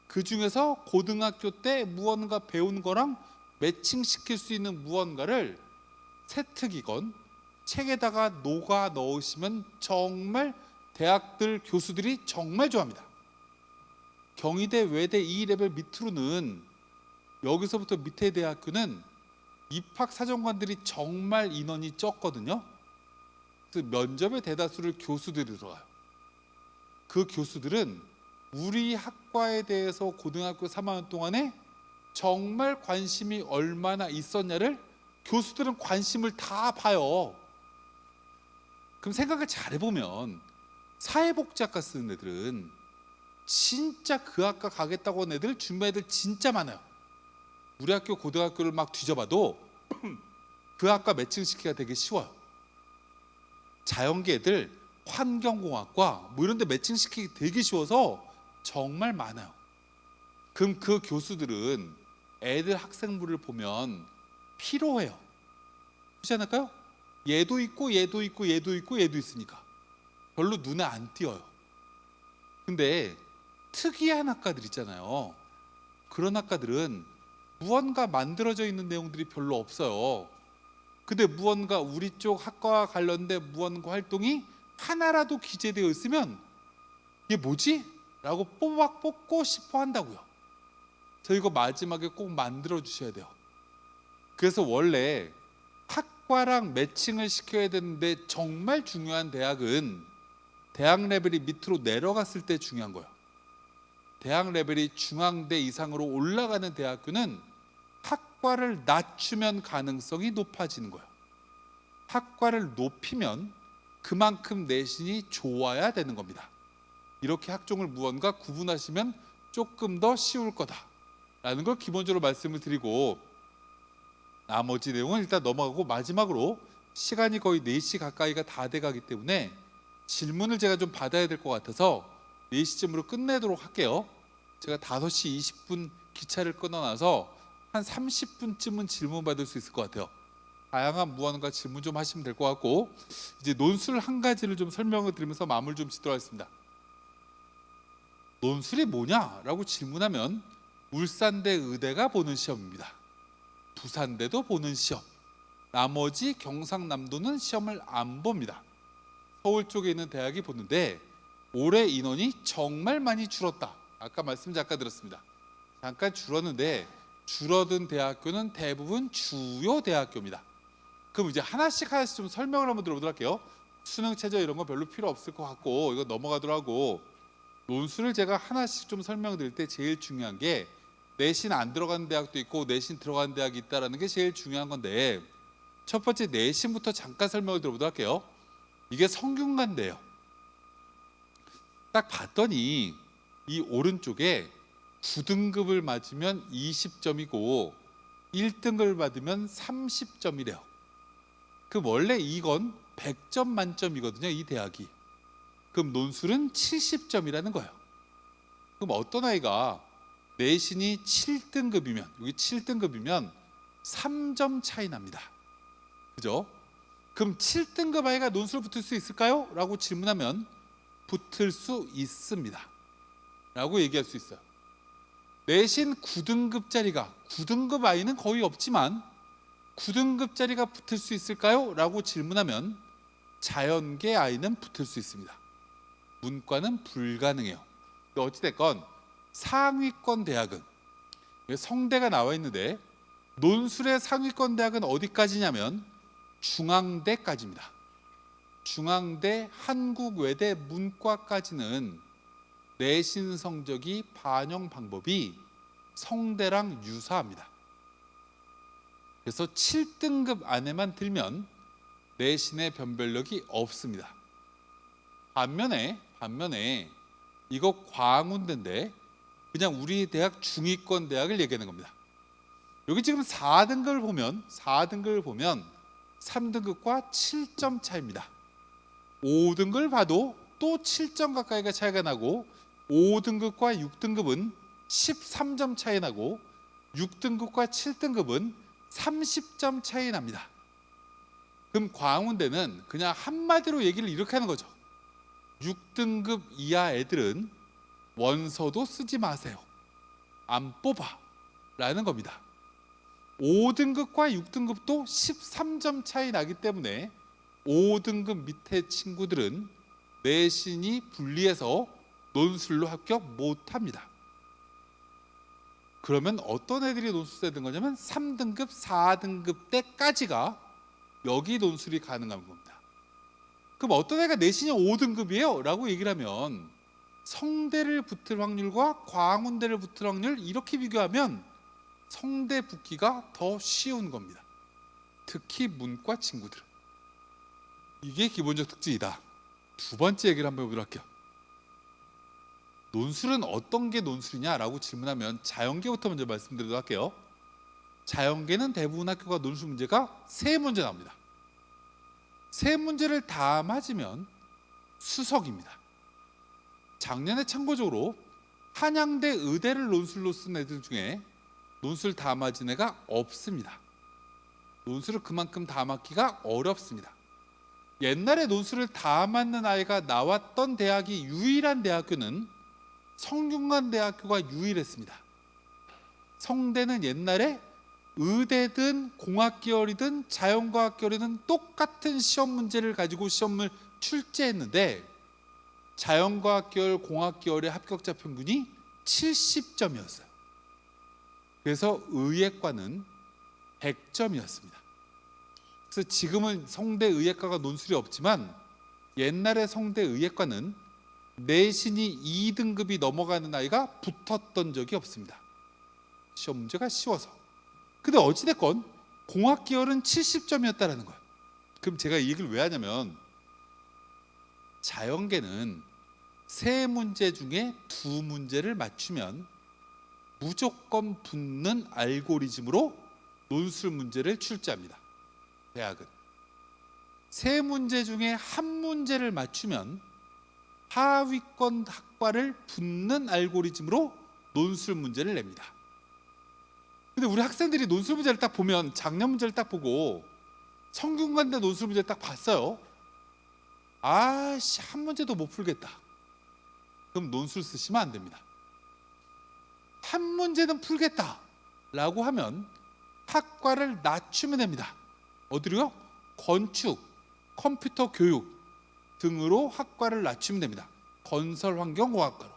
Speaker 1: 그 중에서 고등학교 때 무언가 배운 거랑 매칭시킬 수 있는 무언가를 세특이건 책에다가 녹아 넣으시면 정말 대학들 교수들이 정말 좋아합니다. 경희대, 외대 2레벨 밑으로는 여기서부터 밑에 대학교는 입학사정관들이 정말 인원이 적거든요. 그래서 면접의 대다수를 교수들이 들어가요. 그 교수들은 우리 학과에 대해서 고등학교 3학년 동안에 정말 관심이 얼마나 있었냐를 교수들은 관심을 다 봐요. 그럼 생각을 잘 해보면 사회복지학과 쓰는 애들은 진짜 그 학과 가겠다고 하는 애들 준비 애들 진짜 많아요. 우리 학교 고등학교를 막 뒤져봐도 그 학과 매칭시키기가 되게 쉬워요. 자연계 애들 환경공학과 뭐 이런 데 매칭시키기 되게 쉬워서 정말 많아요. 그럼 그 교수들은 애들 학생부를 보면 피로해요. 그렇지 않을까요? 얘도 있고 얘도 있고 얘도 있고 얘도 있으니까 별로 눈에 안 띄어요. 근데 특이한 학과들 있잖아요. 그런 학과들은 무언가 만들어져 있는 내용들이 별로 없어요. 근데 무언가 우리 쪽 학과와 관련된 무언가 활동이 하나라도 기재되어 있으면 이게 뭐지? 라고 뽑아 뽑고 싶어 한다고요. 저 이거 마지막에 꼭 만들어 주셔야 돼요. 그래서 원래 학과랑 매칭을 시켜야 되는데 정말 중요한 대학은 대학 레벨이 밑으로 내려갔을 때 중요한 거예요. 대학 레벨이 중앙대 이상으로 올라가는 대학교는 학과를 낮추면 가능성이 높아지는 거예요. 학과를 높이면 그만큼 내신이 좋아야 되는 겁니다. 이렇게 학종을 무언가 구분하시면 조금 더 쉬울 거다라는 걸 기본적으로 말씀을 드리고, 나머지 내용은 일단 넘어가고 마지막으로 시간이 거의 4시 가까이가 다 돼가기 때문에 질문을 제가 좀 받아야 될 것 같아서 4시쯤으로 끝내도록 할게요. 제가 5시 20분 기차를 끊어놔서 한 30분쯤은 질문 받을 수 있을 것 같아요. 다양한 무언가 질문 좀 하시면 될 것 같고, 이제 논술 한 가지를 좀 설명을 드리면서 마무리 좀 짓도록 하겠습니다. 논술이 뭐냐라고 질문하면 울산대 의대가 보는 시험입니다. 부산대도 보는 시험, 나머지 경상남도는 시험을 안 봅니다. 서울 쪽에 있는 대학이 보는데 올해 인원이 정말 많이 줄었다. 아까 말씀 잠깐 드렸습니다. 잠깐 줄었는데 줄어든 대학교는 대부분 주요 대학교입니다. 그럼 이제 하나씩 좀 설명을 한번 들어보도록 할게요. 수능 최저 이런 거 별로 필요 없을 것 같고 이거 넘어가도록 하고, 논술을 제가 하나씩 좀 설명드릴 때 제일 중요한 게 내신 안 들어가는 대학도 있고 내신 들어가는 대학이 있다는 게 제일 중요한 건데, 첫 번째 내신부터 잠깐 설명을 들어보도록 할게요. 이게 성균관대예요. 딱 봤더니 이 오른쪽에 9등급을 맞으면 20점이고 1등급을 받으면 30점이래요. 그 원래 이건 100점 만점이거든요, 이 대학이. 그럼 논술은 70점이라는 거예요. 그럼 어떤 아이가 내신이 7등급이면, 여기 7등급이면 3점 차이 납니다. 그죠? 그럼 7등급 아이가 논술 붙을 수 있을까요? 라고 질문하면 붙을 수 있습니다 라고 얘기할 수 있어요. 내신 9등급짜리가, 9등급 아이는 거의 없지만 9등급짜리가 붙을 수 있을까요? 라고 질문하면 자연계 아이는 붙을 수 있습니다. 문과는 불가능해요. 어찌됐건 상위권 대학은, 성대가 나와 있는데 논술의 상위권 대학은 어디까지냐면 중앙대까지입니다. 중앙대, 한국외대, 문과까지는 내신 성적이 반영 방법이 성대랑 유사합니다. 그래서 7등급 안에만 들면 내신의 변별력이 없습니다. 반면에 이거 광운대인데 그냥 우리 대학 중위권 대학을 얘기하는 겁니다. 여기 지금 4등급을 보면 3등급과 7점 차이입니다. 5등급을 봐도 또 7점 가까이가 차이가 나고 5등급과 6등급은 13점 차이 나고 6등급과 7등급은 30점 차이 납니다. 그럼 광운대는 그냥 한마디로 얘기를 이렇게 하는 거죠. 6등급 이하 애들은 원서도 쓰지 마세요. 안 뽑아 라는 겁니다. 5등급과 6등급도 13점 차이 나기 때문에 5등급 밑에 친구들은 내신이 불리해서 논술로 합격 못합니다. 그러면 어떤 애들이 논술세 든 거냐면 3등급, 4등급 때까지가 여기 논술이 가능한 겁니다. 그럼 어떤 애가 내신이 5등급이에요? 라고 얘기를 하면 성대를 붙을 확률과 광운대를 붙을 확률 이렇게 비교하면 성대 붙기가 더 쉬운 겁니다. 특히 문과 친구들은. 이게 기본적 특징이다. 두 번째 얘기를 한번 해보도록 할게요. 논술은 어떤 게 논술이냐라고 질문하면 자연계부터 먼저 말씀드리도록 할게요. 자연계는 대부분 학교가 논술 문제가 3문제 나옵니다. 3문제를 다 맞으면 수석입니다. 작년에 참고적으로 한양대 의대를 논술로 쓴 애들 중에 논술 다 맞은 애가 없습니다. 논술을 그만큼 다 맞기가 어렵습니다. 옛날에 논술을 다 맞는 아이가 나왔던 대학이 유일한 대학교는 성균관대학교가 유일했습니다. 성대는 옛날에 의대든 공학계열이든 자연과학계열이든 똑같은 시험 문제를 가지고 시험을 출제했는데 자연과학계열, 공학계열의 합격자 평균이 70점이었어요. 그래서 의예과는 100점이었습니다. 그래서 지금은 성대 의예과가 논술이 없지만 옛날에 성대 의예과는 내신이 2등급이 넘어가는 아이가 붙었던 적이 없습니다. 시험 문제가 쉬워서. 근데 어찌됐건 공학계열은 70점이었다는 거예요. 그럼 제가 이 얘기를 왜 하냐면 자연계는 3문제 중에 2문제를 맞추면 무조건 붙는 알고리즘으로 논술 문제를 출제합니다. 대학은 3문제 중에 1문제를 맞추면 하위권 학과를 붙는 알고리즘으로 논술 문제를 냅니다. 근데 우리 학생들이 논술 문제를 딱 보면 작년 문제를 딱 보고 성균관대 논술 문제를 딱 봤어요. 아씨, 한 문제도 못 풀겠다. 그럼 논술 쓰시면 안 됩니다. 한 문제는 풀겠다 라고 하면 학과를 낮추면 됩니다. 어디로요? 건축, 컴퓨터 교육 등으로 학과를 낮추면 됩니다. 건설환경공학과로.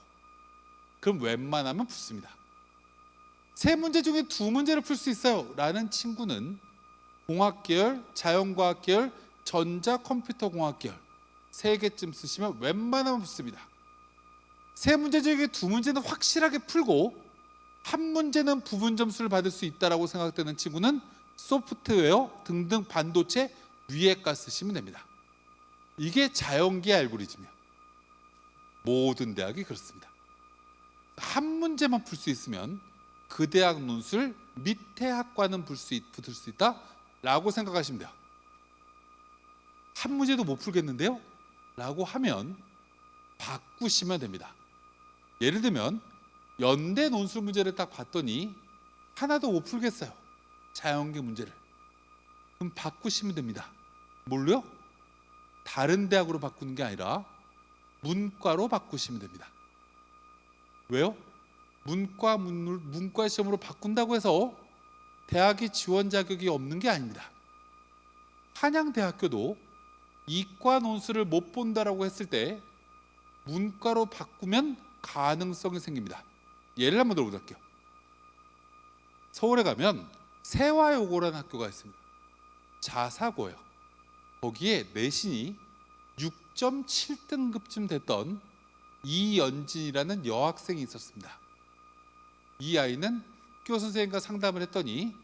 Speaker 1: 그럼 웬만하면 붙습니다. 3문제 중에 2문제를 풀 수 있어요 라는 친구는 공학계열, 자연과학계열, 전자컴퓨터공학계열 3개쯤 쓰시면 웬만하면 붙습니다. 3문제 중에 2문제는 확실하게 풀고 1문제는 부분 점수를 받을 수 있다고 생각되는 친구는 소프트웨어 등등 반도체 위에과 쓰시면 됩니다. 이게 자연계 알고리즘이에요. 모든 대학이 그렇습니다. 한 문제만 풀 수 있으면 그 대학 논술 밑에 학과는 붙을 수 있다라고 생각하시면 돼요. 한 문제도 못 풀겠는데요? 라고 하면 바꾸시면 됩니다. 예를 들면 연대 논술 문제를 딱 봤더니 하나도 못 풀겠어요. 자연계 문제를. 그럼 바꾸시면 됩니다. 뭘로요? 다른 대학으로 바꾸는 게 아니라 문과로 바꾸시면 됩니다. 왜요? 문과 시험으로 바꾼다고 해서 대학이 지원 자격이 없는 게 아닙니다. 한양대학교도 이과 논술을 못 본다라고 했을 때 문과로 바꾸면 가능성이 생깁니다. 예를 한번 들어보도록 할게요. 서울에 가면 세화여고라는 학교가 있습니다. 자사고예요. 거기에 내신이 6.7등급쯤 됐던 이연진이라는 여학생이 있었습니다. 이 아이는 학교 선생님과 상담을 했더니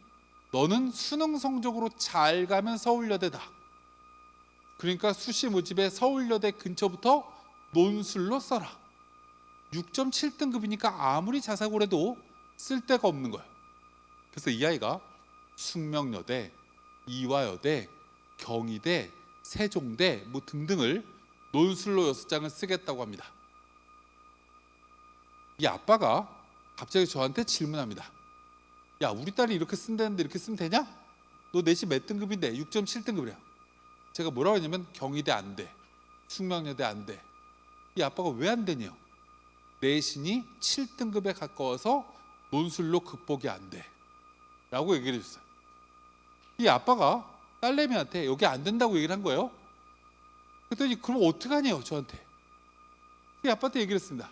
Speaker 1: 너는 수능 성적으로 잘 가면 서울여대다. 그러니까 수시 모집에 서울여대 근처부터 논술로 써라. 6.7등급이니까 아무리 자사고래도 쓸데가 없는 거예요. 그래서 이 아이가 숙명여대, 이화여대, 경희대, 세종대 뭐 등등을 논술로 6장을 쓰겠다고 합니다. 이 아빠가 갑자기 저한테 질문합니다. 야, 우리 딸이 이렇게 쓴다는데 이렇게 쓰면 되냐? 너 내신 몇 등급인데? 6.7등급이래요. 제가 뭐라고 했냐면 경희대 안 돼, 숙명여대 안 돼. 이 아빠가 왜 안 되냐? 내신이 7등급에 가까워서 논술로 극복이 안 돼 라고 얘기를 해줬어요. 이 아빠가 딸내미한테 여기 안 된다고 얘기를 한 거예요. 그랬더니 그럼 어떡하냐요 저한테. 이 아빠한테 얘기를 했습니다.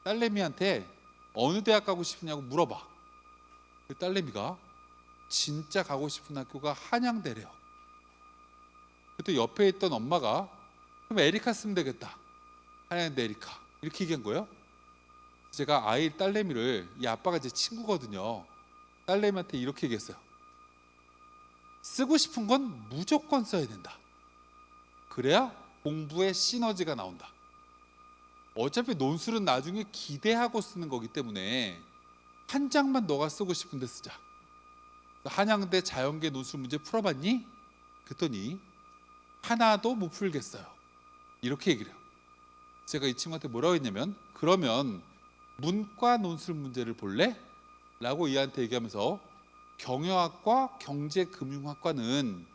Speaker 1: 딸내미한테 어느 대학 가고 싶으냐고 물어봐. 그 딸내미가 진짜 가고 싶은 학교가 한양대래요. 그때 옆에 있던 엄마가 그럼 에리카 쓰면 되겠다, 한양대 에리카, 이렇게 얘기한 거예요. 제가 아이 딸내미를, 이 아빠가 제 친구거든요, 딸내미한테 이렇게 얘기했어요. 쓰고 싶은 건 무조건 써야 된다. 그래야 공부에 시너지가 나온다. 어차피 논술은 나중에 기대하고 쓰는 거기 때문에 한 장만 너가 쓰고 싶은데 쓰자. 한양대 자연계 논술 문제 풀어봤니? 그랬더니 하나도 못 풀겠어요. 이렇게 얘기를 해요. 제가 이 친구한테 뭐라고 했냐면 그러면 문과 논술 문제를 볼래? 라고 얘한테 얘기하면서 경영학과 경제금융학과는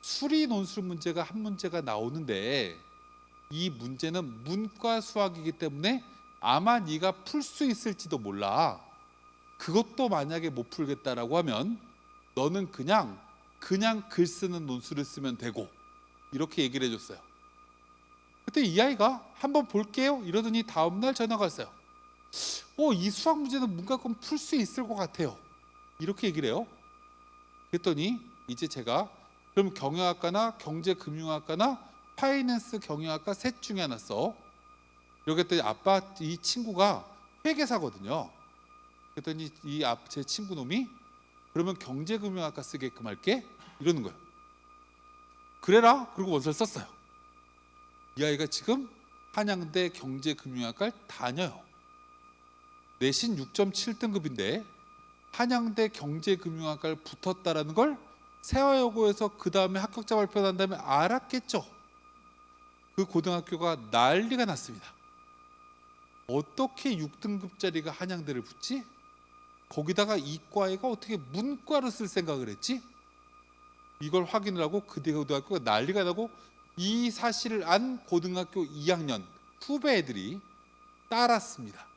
Speaker 1: 수리 논술 문제가 한 문제가 나오는데 이 문제는 문과 수학이기 때문에 아마 네가 풀 수 있을지도 몰라. 그것도 만약에 못 풀겠다라고 하면 너는 그냥 글 쓰는 논술을 쓰면 되고, 이렇게 얘기를 해줬어요. 그때 이 아이가 한번 볼게요 이러더니 다음날 전화가 왔어요. 이 수학 문제는 문과건 풀 수 있을 것 같아요, 이렇게 얘기를 해요. 그랬더니 이제 제가 그럼 경영학과나 경제금융학과나 파이낸스 경영학과 셋 중에 하나 써. 이렇게 했더니 아빠, 이 친구가 회계사거든요. 그랬더니 제 친구 놈이 그러면 경제금융학과 쓰게끔 할게 이러는 거예요. 그래라. 그리고 원서를 썼어요. 이 아이가 지금 한양대 경제금융학과를 다녀요. 내신 6.7등급인데 한양대 경제금융학과를 붙었다라는 걸 세화여고에서 그 다음에 합격자 발표 난 다음에 알았겠죠. 그 고등학교가 난리가 났습니다. 어떻게 6등급짜리가 한양대를 붙지? 거기다가 이과애가 어떻게 문과로 쓸 생각을 했지? 이걸 확인을 하고 그 고등학교가 난리가 나고 이 사실을 안 고등학교 2학년 후배 애들이 따랐습니다.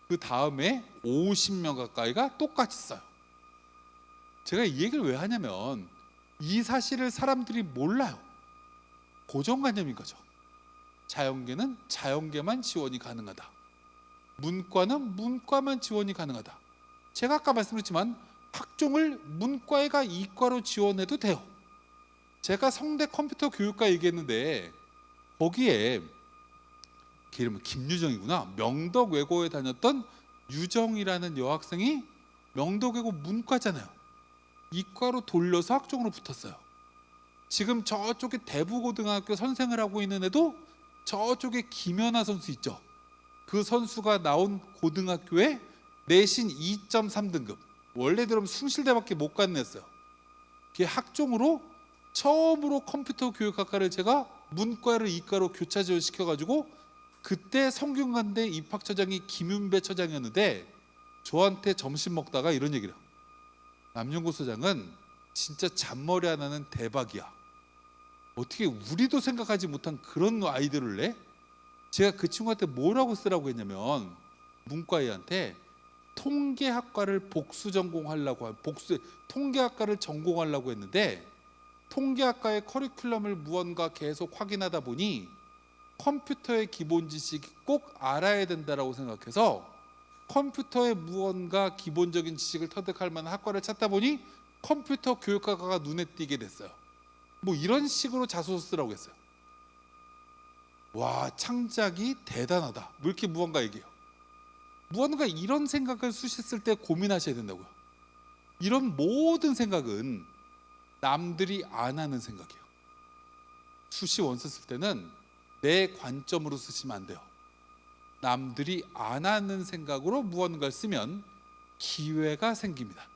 Speaker 1: 그 다음에 50명 가까이가 똑같이 써요. 제가 이 얘기를 왜 하냐면 이 사실을 사람들이 몰라요. 고정관념인 거죠. 자연계는 자연계만 지원이 가능하다. 문과는 문과만 지원이 가능하다. 제가 아까 말씀드렸지만 학종을 문과애가 이과로 지원해도 돼요. 제가 성대 컴퓨터 교육과 얘기했는데 거기에 이름은 김유정이구나. 명덕외고에 다녔던 유정이라는 여학생이 명덕외고 문과잖아요. 이과로 돌려서 학종으로 붙었어요. 지금 저쪽에 대부고등학교 선생을 하고 있는 애도 저쪽에 김연아 선수 있죠. 그 선수가 나온 고등학교에 내신 2.3등급, 원래대로는 숭실대밖에 못 갔냈어요. 그게 학종으로 처음으로 컴퓨터 교육학과를 제가 문과를 이과로 교차 지원시켜가지고 그때 성균관대 입학처장이 김윤배 처장이었는데 저한테 점심 먹다가 이런 얘기를 해요. 남영구 소장은 진짜 잔머리 하나는 대박이야. 어떻게 우리도 생각하지 못한 그런 아이디어를 내? 제가 그 친구한테 뭐라고 쓰라고 했냐면 문과애한테 통계학과를 통계학과를 전공하려고 했는데 통계학과의 커리큘럼을 무언가 계속 확인하다 보니 컴퓨터의 기본 지식이 꼭 알아야 된다라고 생각해서 컴퓨터의 무언가 기본적인 지식을 터득할 만한 학과를 찾다 보니 컴퓨터 교육학과가 눈에 띄게 됐어요. 뭐 이런 식으로 자소서 쓰라고 했어요. 와, 창작이 대단하다. 뭐 이렇게 무언가 얘기해요. 무언가 이런 생각을 수시 쓸 때 고민하셔야 된다고요. 이런 모든 생각은 남들이 안 하는 생각이에요. 수시 원서 쓸 때는 내 관점으로 쓰시면 안 돼요. 남들이 안 하는 생각으로 무언가를 쓰면 기회가 생깁니다.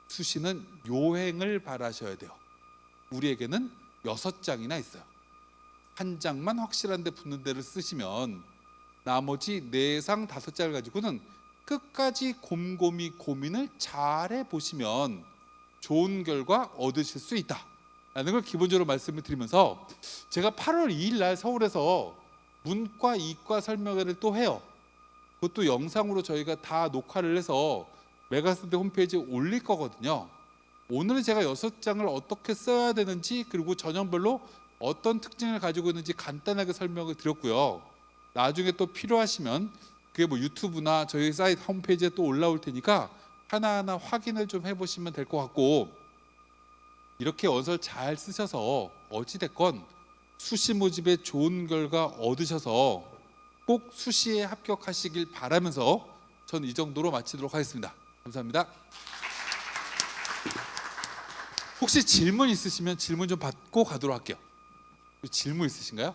Speaker 1: 수시는 요행을 바라셔야 돼요. 우리에게는 6장이나 있어요. 한 장만 확실한 데 붙는 데를 쓰시면 나머지 4장 5장을 가지고는 끝까지 곰곰이 고민을 잘 해보시면 좋은 결과 얻으실 수 있다 라는 걸 기본적으로 말씀을 드리면서, 제가 8월 2일 날 서울에서 문과 이과 설명회를 또 해요. 그것도 영상으로 저희가 다 녹화를 해서 메가스터디 홈페이지에 올릴 거거든요. 오늘은 제가 6장을 어떻게 써야 되는지, 그리고 전형별로 어떤 특징을 가지고 있는지 간단하게 설명을 드렸고요. 나중에 또 필요하시면 그게 뭐 유튜브나 저희 사이트 홈페이지에 또 올라올 테니까 하나하나 확인을 좀 해보시면 될 것 같고, 이렇게 원서를 잘 쓰셔서 어찌됐건 수시 모집에 좋은 결과 얻으셔서 꼭 수시에 합격하시길 바라면서 전 이 정도로 마치도록 하겠습니다. 감사합니다. 혹시 질문 있으시면 질문 좀 받고 가도록 할게요. 질문 있으신가요?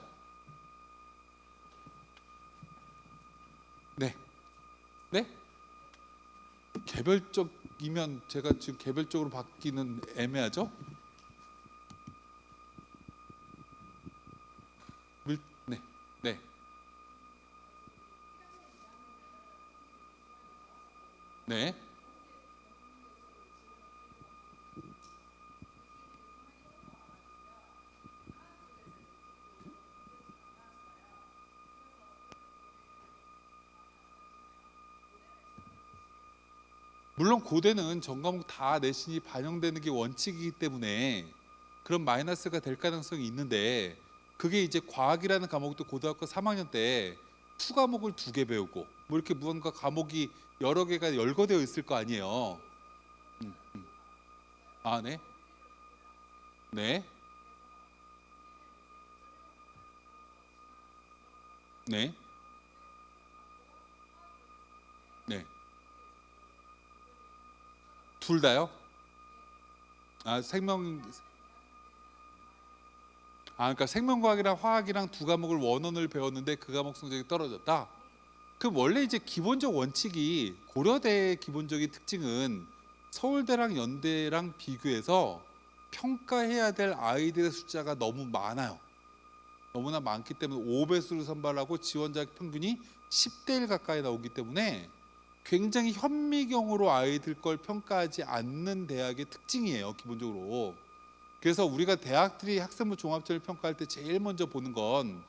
Speaker 1: 네. 네? 개별적이면 제가 지금 개별적으로 받기는 애매하죠? 네. 네. 네. 물론 고대는 전 과목 다 내신이 반영되는 게 원칙이기 때문에 그런 마이너스가 될 가능성이 있는데, 그게 이제 과학이라는 과목도 고등학교 3학년 때 투 과목을 2개 배우고 뭐 이렇게 무언가 과목이 여러 개가 열거되어 있을 거 아니에요. 음. 아, 네. 네. 네. 네. 둘 다요? 아, 그러니까 생명과학이랑 화학이랑 2과목을 원원을 배웠는데 그 과목 성적이 떨어졌다. 그 원래 이제 기본적 원칙이, 고려대의 기본적인 특징은 서울대랑 연대랑 비교해서 평가해야 될 아이들의 숫자가 너무 많아요. 너무나 많기 때문에 5배수를 선발하고 지원자 평균이 10대 1 가까이 나오기 때문에 굉장히 현미경으로 아이들 걸 평가하지 않는 대학의 특징이에요, 기본적으로. 그래서 우리가 대학들이 학생부 종합전을 평가할 때 제일 먼저 보는 건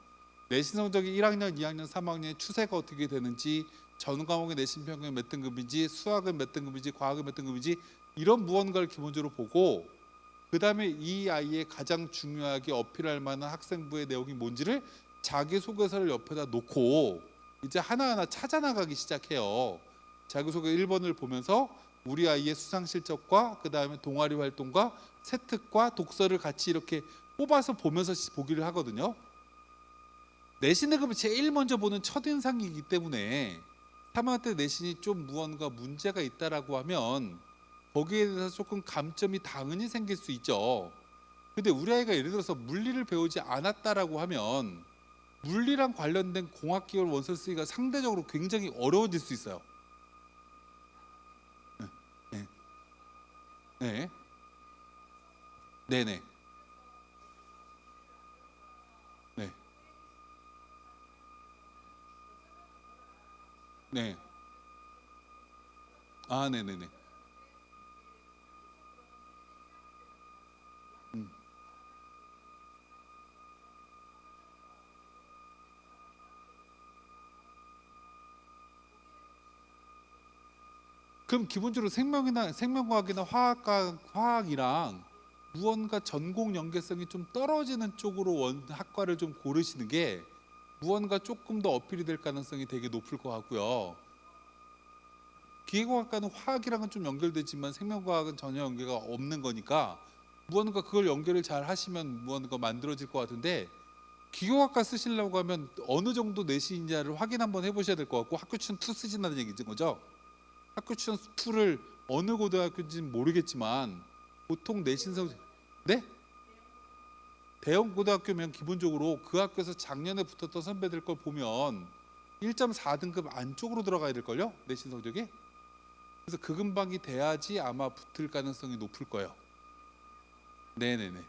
Speaker 1: 내신 성적이 1학년, 2학년, 3학년의 추세가 어떻게 되는지, 전 과목의 내신 평균이 몇 등급인지, 수학은 몇 등급인지, 과학은 몇 등급인지, 이런 무언가를 기본적으로 보고, 그 다음에 이 아이의 가장 중요하게 어필할 만한 학생부의 내용이 뭔지를 자기소개서를 옆에다 놓고 이제 하나하나 찾아나가기 시작해요. 자기소개 1번을 보면서 우리 아이의 수상 실적과 그 다음에 동아리 활동과 세특과 독서를 같이 이렇게 뽑아서 보면서 보기를 하거든요. 내신 등급을 제일 먼저 보는 첫인상이기 때문에 3학년 때 내신이 좀 무언가 문제가 있다라고 하면 거기에 대해서 조금 감점이 당연히 생길 수 있죠. 근데 우리 아이가 예를 들어서 물리를 배우지 않았다라고 하면 물리랑 관련된 공학계열 원서 쓰기가 상대적으로 굉장히 어려워질 수 있어요. 네. 네. 네. 네. 네. 네. 아, 네, 네, 네. 음. 그럼 기본적으로 생명과학이나 화학이랑 무언가 전공 연계성이 좀 떨어지는 쪽으로 학과를 좀 고르시는 게 무언가 조금 더 어필이 될 가능성이 되게 높을 것 같고요. 기계공학과는 화학이랑은 좀 연결되지만 생명과학은 전혀 연계가 없는 거니까 무언가 그걸 연결을 잘 하시면 무언가 만들어질 것 같은데, 기계공학과 쓰시려고 하면 어느 정도 내신인지를 확인 한번 해보셔야 될 것 같고, 학교 추천 2 쓰신다는 얘기죠, 거죠? 학교 추천 2를 어느 고등학교인지는 모르겠지만 보통 내신 성적, 네? 대형 고등학교면 기본적으로 그 학교에서 작년에 붙었던 선배들 걸 보면 1.4등급 안쪽으로 들어가야 될걸요? 내신 성적이. 그래서 그 근방이 돼야지 아마 붙을 가능성이 높을 거예요. 네네네.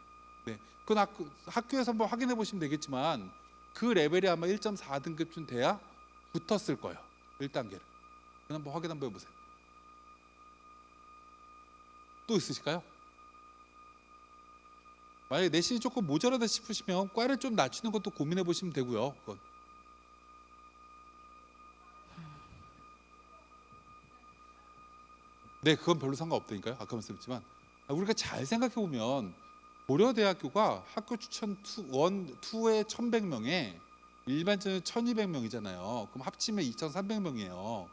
Speaker 1: 네. 그건 학교에서 한번 확인해 보시면 되겠지만 그 레벨이 아마 1.4등급쯤 돼야 붙었을 거예요. 1단계를. 그건 한번 확인 한번 해보세요. 또 있으실까요? 만약에 내신이 조금 모자라다 싶으시면 과를 좀 낮추는 것도 고민해 보시면 되고요. 그건. 네, 그건 별로 상관없다니까요. 아까 말씀드렸지만 우리가 잘 생각해 보면 고려대학교가 학교 추천 1, 2에 1,100명에 일반전은 1,200명이잖아요. 그럼 합치면 2,300명이에요.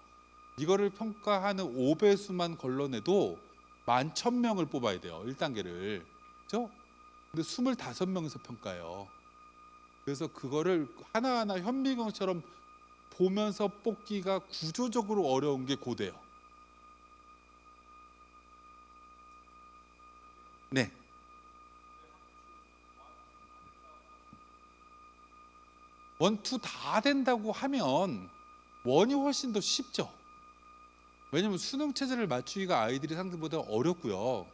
Speaker 1: 이거를 평가하는 5배수만 걸러내도 11,000명을 뽑아야 돼요. 1단계를. 그렇죠? 근데 25명에서 평가해요. 그래서 그거를 하나하나 현미경처럼 보면서 뽑기가 구조적으로 어려운 게 고대요. 네. 원, 투 다 된다고 하면 원이 훨씬 더 쉽죠. 왜냐면 수능 체제를 맞추기가 아이들이 상대보다 어렵고요.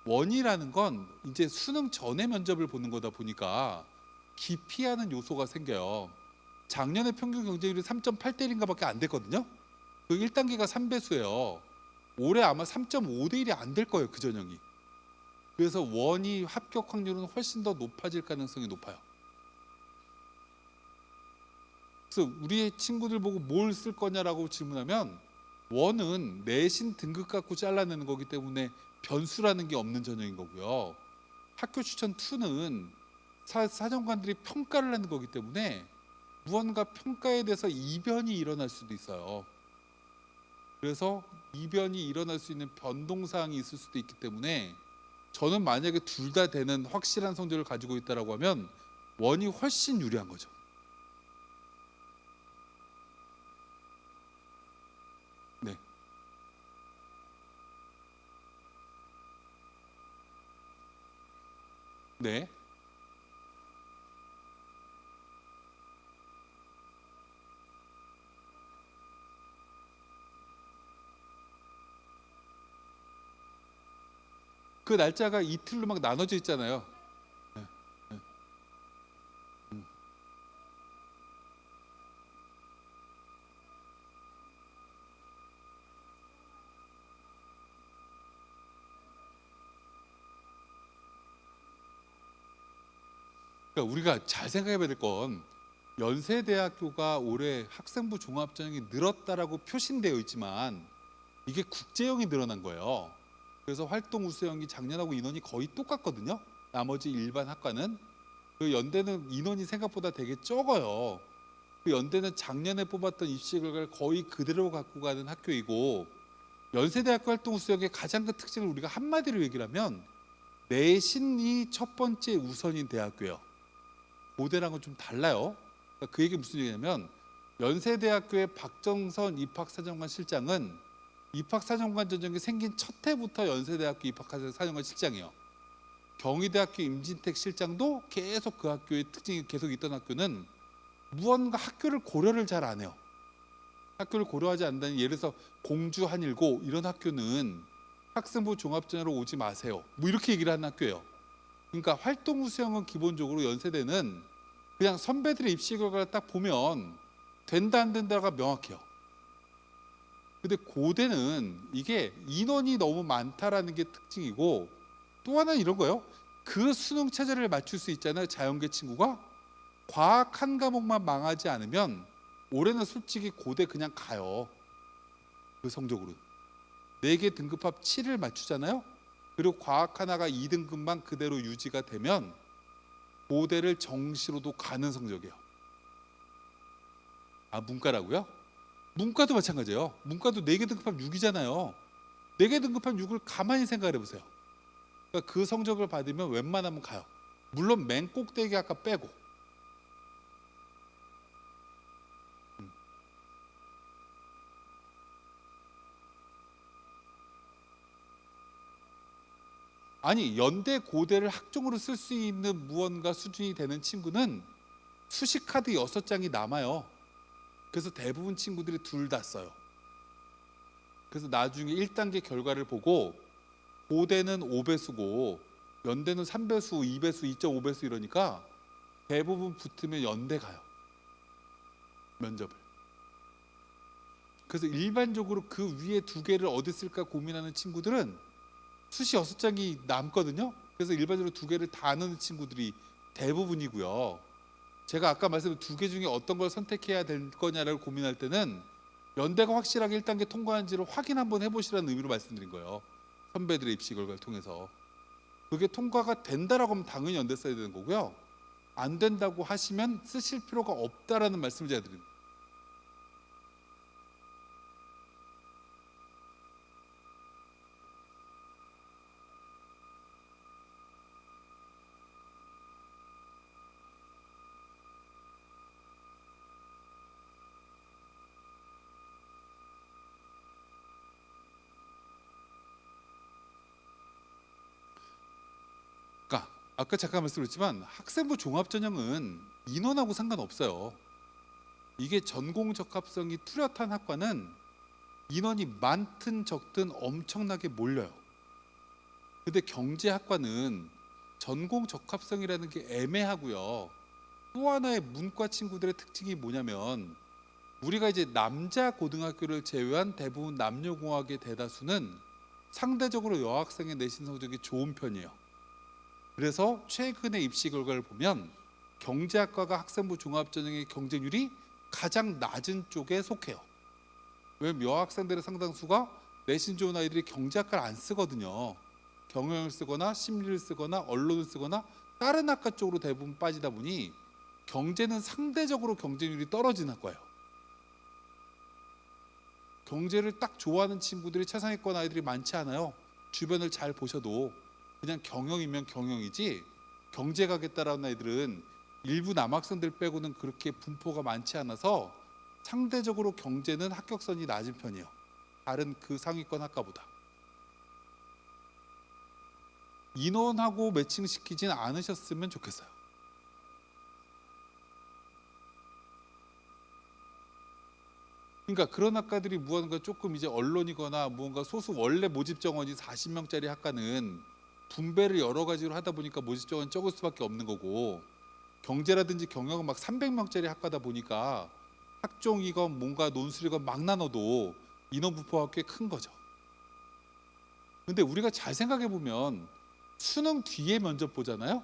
Speaker 1: 원이라는 건 이제 수능 전에 면접을 보는 거다 보니까 기피하는 요소가 생겨요. 작년에 평균 경쟁률이 3.8대 1인가밖에 안 됐거든요. 그 1단계가 3배수예요. 올해 아마 3.5대 1이 안 될 거예요, 그 전형이. 그래서 원이 합격 확률은 훨씬 더 높아질 가능성이 높아요. 그래서 우리 친구들 보고 뭘 쓸 거냐라고 질문하면 원은 내신 등급 갖고 잘라내는 거기 때문에 변수라는 게 없는 전형인 거고요. 학교 추천 2는 사정관들이 평가를 하는 거기 때문에 무언가 평가에 대해서 이변이 일어날 수도 있어요. 그래서 이변이 일어날 수 있는 변동사항이 있을 수도 있기 때문에 저는 만약에 둘 다 되는 확실한 성적을 가지고 있다라고 하면 원이 훨씬 유리한 거죠. 네. 네. 그 날짜가 이틀로 막 나눠져 있잖아요. 네. 네. 그러니까 우리가 잘 생각해 봐야 될 건 연세대학교가 올해 학생부 종합전형이 늘었다라고 표시되어 있지만 이게 국제형이 늘어난 거예요. 그래서 활동 우수형이 작년하고 인원이 거의 똑같거든요. 나머지 일반 학과는. 그 연대는 인원이 생각보다 되게 적어요. 그 연대는 작년에 뽑았던 입시 결과를 거의 그대로 갖고 가는 학교이고 연세대학교 활동 우수형의 가장 큰 특징을 우리가 한마디로 얘기를 하면 내신이 첫 번째 우선인 대학교예요. 고대랑은 좀 달라요. 그러니까 그 얘기 무슨 얘기냐면 연세대학교의 박정선 입학사정관 실장은 입학사정관 전형이 생긴 첫 해부터 연세대학교 입학사정관 실장이에요. 경희대학교 임진택 실장도 계속 그 학교의 특징이 계속 있던 학교는 무언가 학교를 고려를 잘 안 해요. 학교를 고려하지 않는다는, 예를 들어서 공주 한일고 이런 학교는 학생부 종합전형으로 오지 마세요. 뭐 이렇게 얘기를 하는 학교예요. 그러니까 활동 우수형은 기본적으로 연세대는 그냥 선배들의 입시 결과를 딱 보면 된다 안 된다가 명확해요. 근데 고대는 이게 인원이 너무 많다라는 게 특징이고 또 하나는 이런 거예요. 그 수능 체제를 맞출 수 있잖아요. 자연계 친구가 과학 한 과목만 망하지 않으면 올해는 솔직히 고대 그냥 가요. 그 성적으로 4개 등급합 7을 맞추잖아요. 그리고 과학 하나가 2등급만 그대로 유지가 되면 고대를 정시로도 가는 성적이에요. 아, 문과라고요? 문과도 마찬가지예요. 문과도 4개 등급합 6이잖아요. 4개 등급합 6을 가만히 생각해 보세요. 그러니까 그 성적을 받으면 웬만하면 가요. 물론 맨 꼭대기 아까 빼고. 아니 연대 고대를 학종으로 쓸 수 있는 무언가 수준이 되는 친구는 수식 카드 6장이 남아요. 그래서 대부분 친구들이 둘 다 써요. 그래서 나중에 1단계 결과를 보고 고대는 5배수고 연대는 3배수, 2배수, 2.5배수 이러니까 대부분 붙으면 연대 가요. 면접을. 그래서 일반적으로 그 위에 2개를 어디 쓸까 고민하는 친구들은 수시 6장이 남거든요. 그래서 일반적으로 2개를 다 넣는 친구들이 대부분이고요. 제가 아까 말씀드린 2개 중에 어떤 걸 선택해야 될 거냐를 고민할 때는 연대가 확실하게 1단계 통과한지를 확인 한번 해보시라는 의미로 말씀드린 거예요. 선배들의 입시 결과를 통해서. 그게 통과가 된다라고 하면 당연히 연대 써야 되는 거고요. 안 된다고 하시면 쓰실 필요가 없다라는 말씀을 제가 드립니다. 그러니까 아까 잠깐 말씀드렸지만 학생부 종합전형은 인원하고 상관없어요. 이게 전공 적합성이 뚜렷한 학과는 인원이 많든 적든 엄청나게 몰려요. 근데 경제학과는 전공 적합성이라는 게 애매하고요. 또 하나의 문과 친구들의 특징이 뭐냐면 우리가 이제 남자 고등학교를 제외한 대부분 남녀공학의 대다수는 상대적으로 여학생의 내신 성적이 좋은 편이에요. 그래서 최근의 입시 결과를 보면 경제학과가 학생부 종합전형의 경쟁률이 가장 낮은 쪽에 속해요. 왜냐면 여학생들의 상당수가 내신 좋은 아이들이 경제학과를 안 쓰거든요. 경영을 쓰거나 심리를 쓰거나 언론을 쓰거나 다른 학과 쪽으로 대부분 빠지다 보니 경제는 상대적으로 경쟁률이 떨어진 학과예요. 경제를 딱 좋아하는 친구들이 최상위권 아이들이 많지 않아요. 주변을 잘 보셔도 그냥 경영이면 경영이지 경제 가겠다라는 애들은 일부 남학생들 빼고는 그렇게 분포가 많지 않아서 상대적으로 경제는 합격선이 낮은 편이에요. 다른 그 상위권 학과보다. 인원하고 매칭시키진 않으셨으면 좋겠어요. 그러니까 그런 학과들이 무언가 조금 이제 언론이거나 무언가 소수 원래 모집 정원이 40명짜리 학과는 분배를 여러 가지로 하다 보니까 모집 정원이 적을 수밖에 없는 거고 경제라든지 경영은 막 300명짜리 학과다 보니까 학종이건 뭔가 논술이건 막 나눠도 인원 분포가 꽤 큰 거죠. 근데 우리가 잘 생각해 보면 수능 뒤에 면접 보잖아요.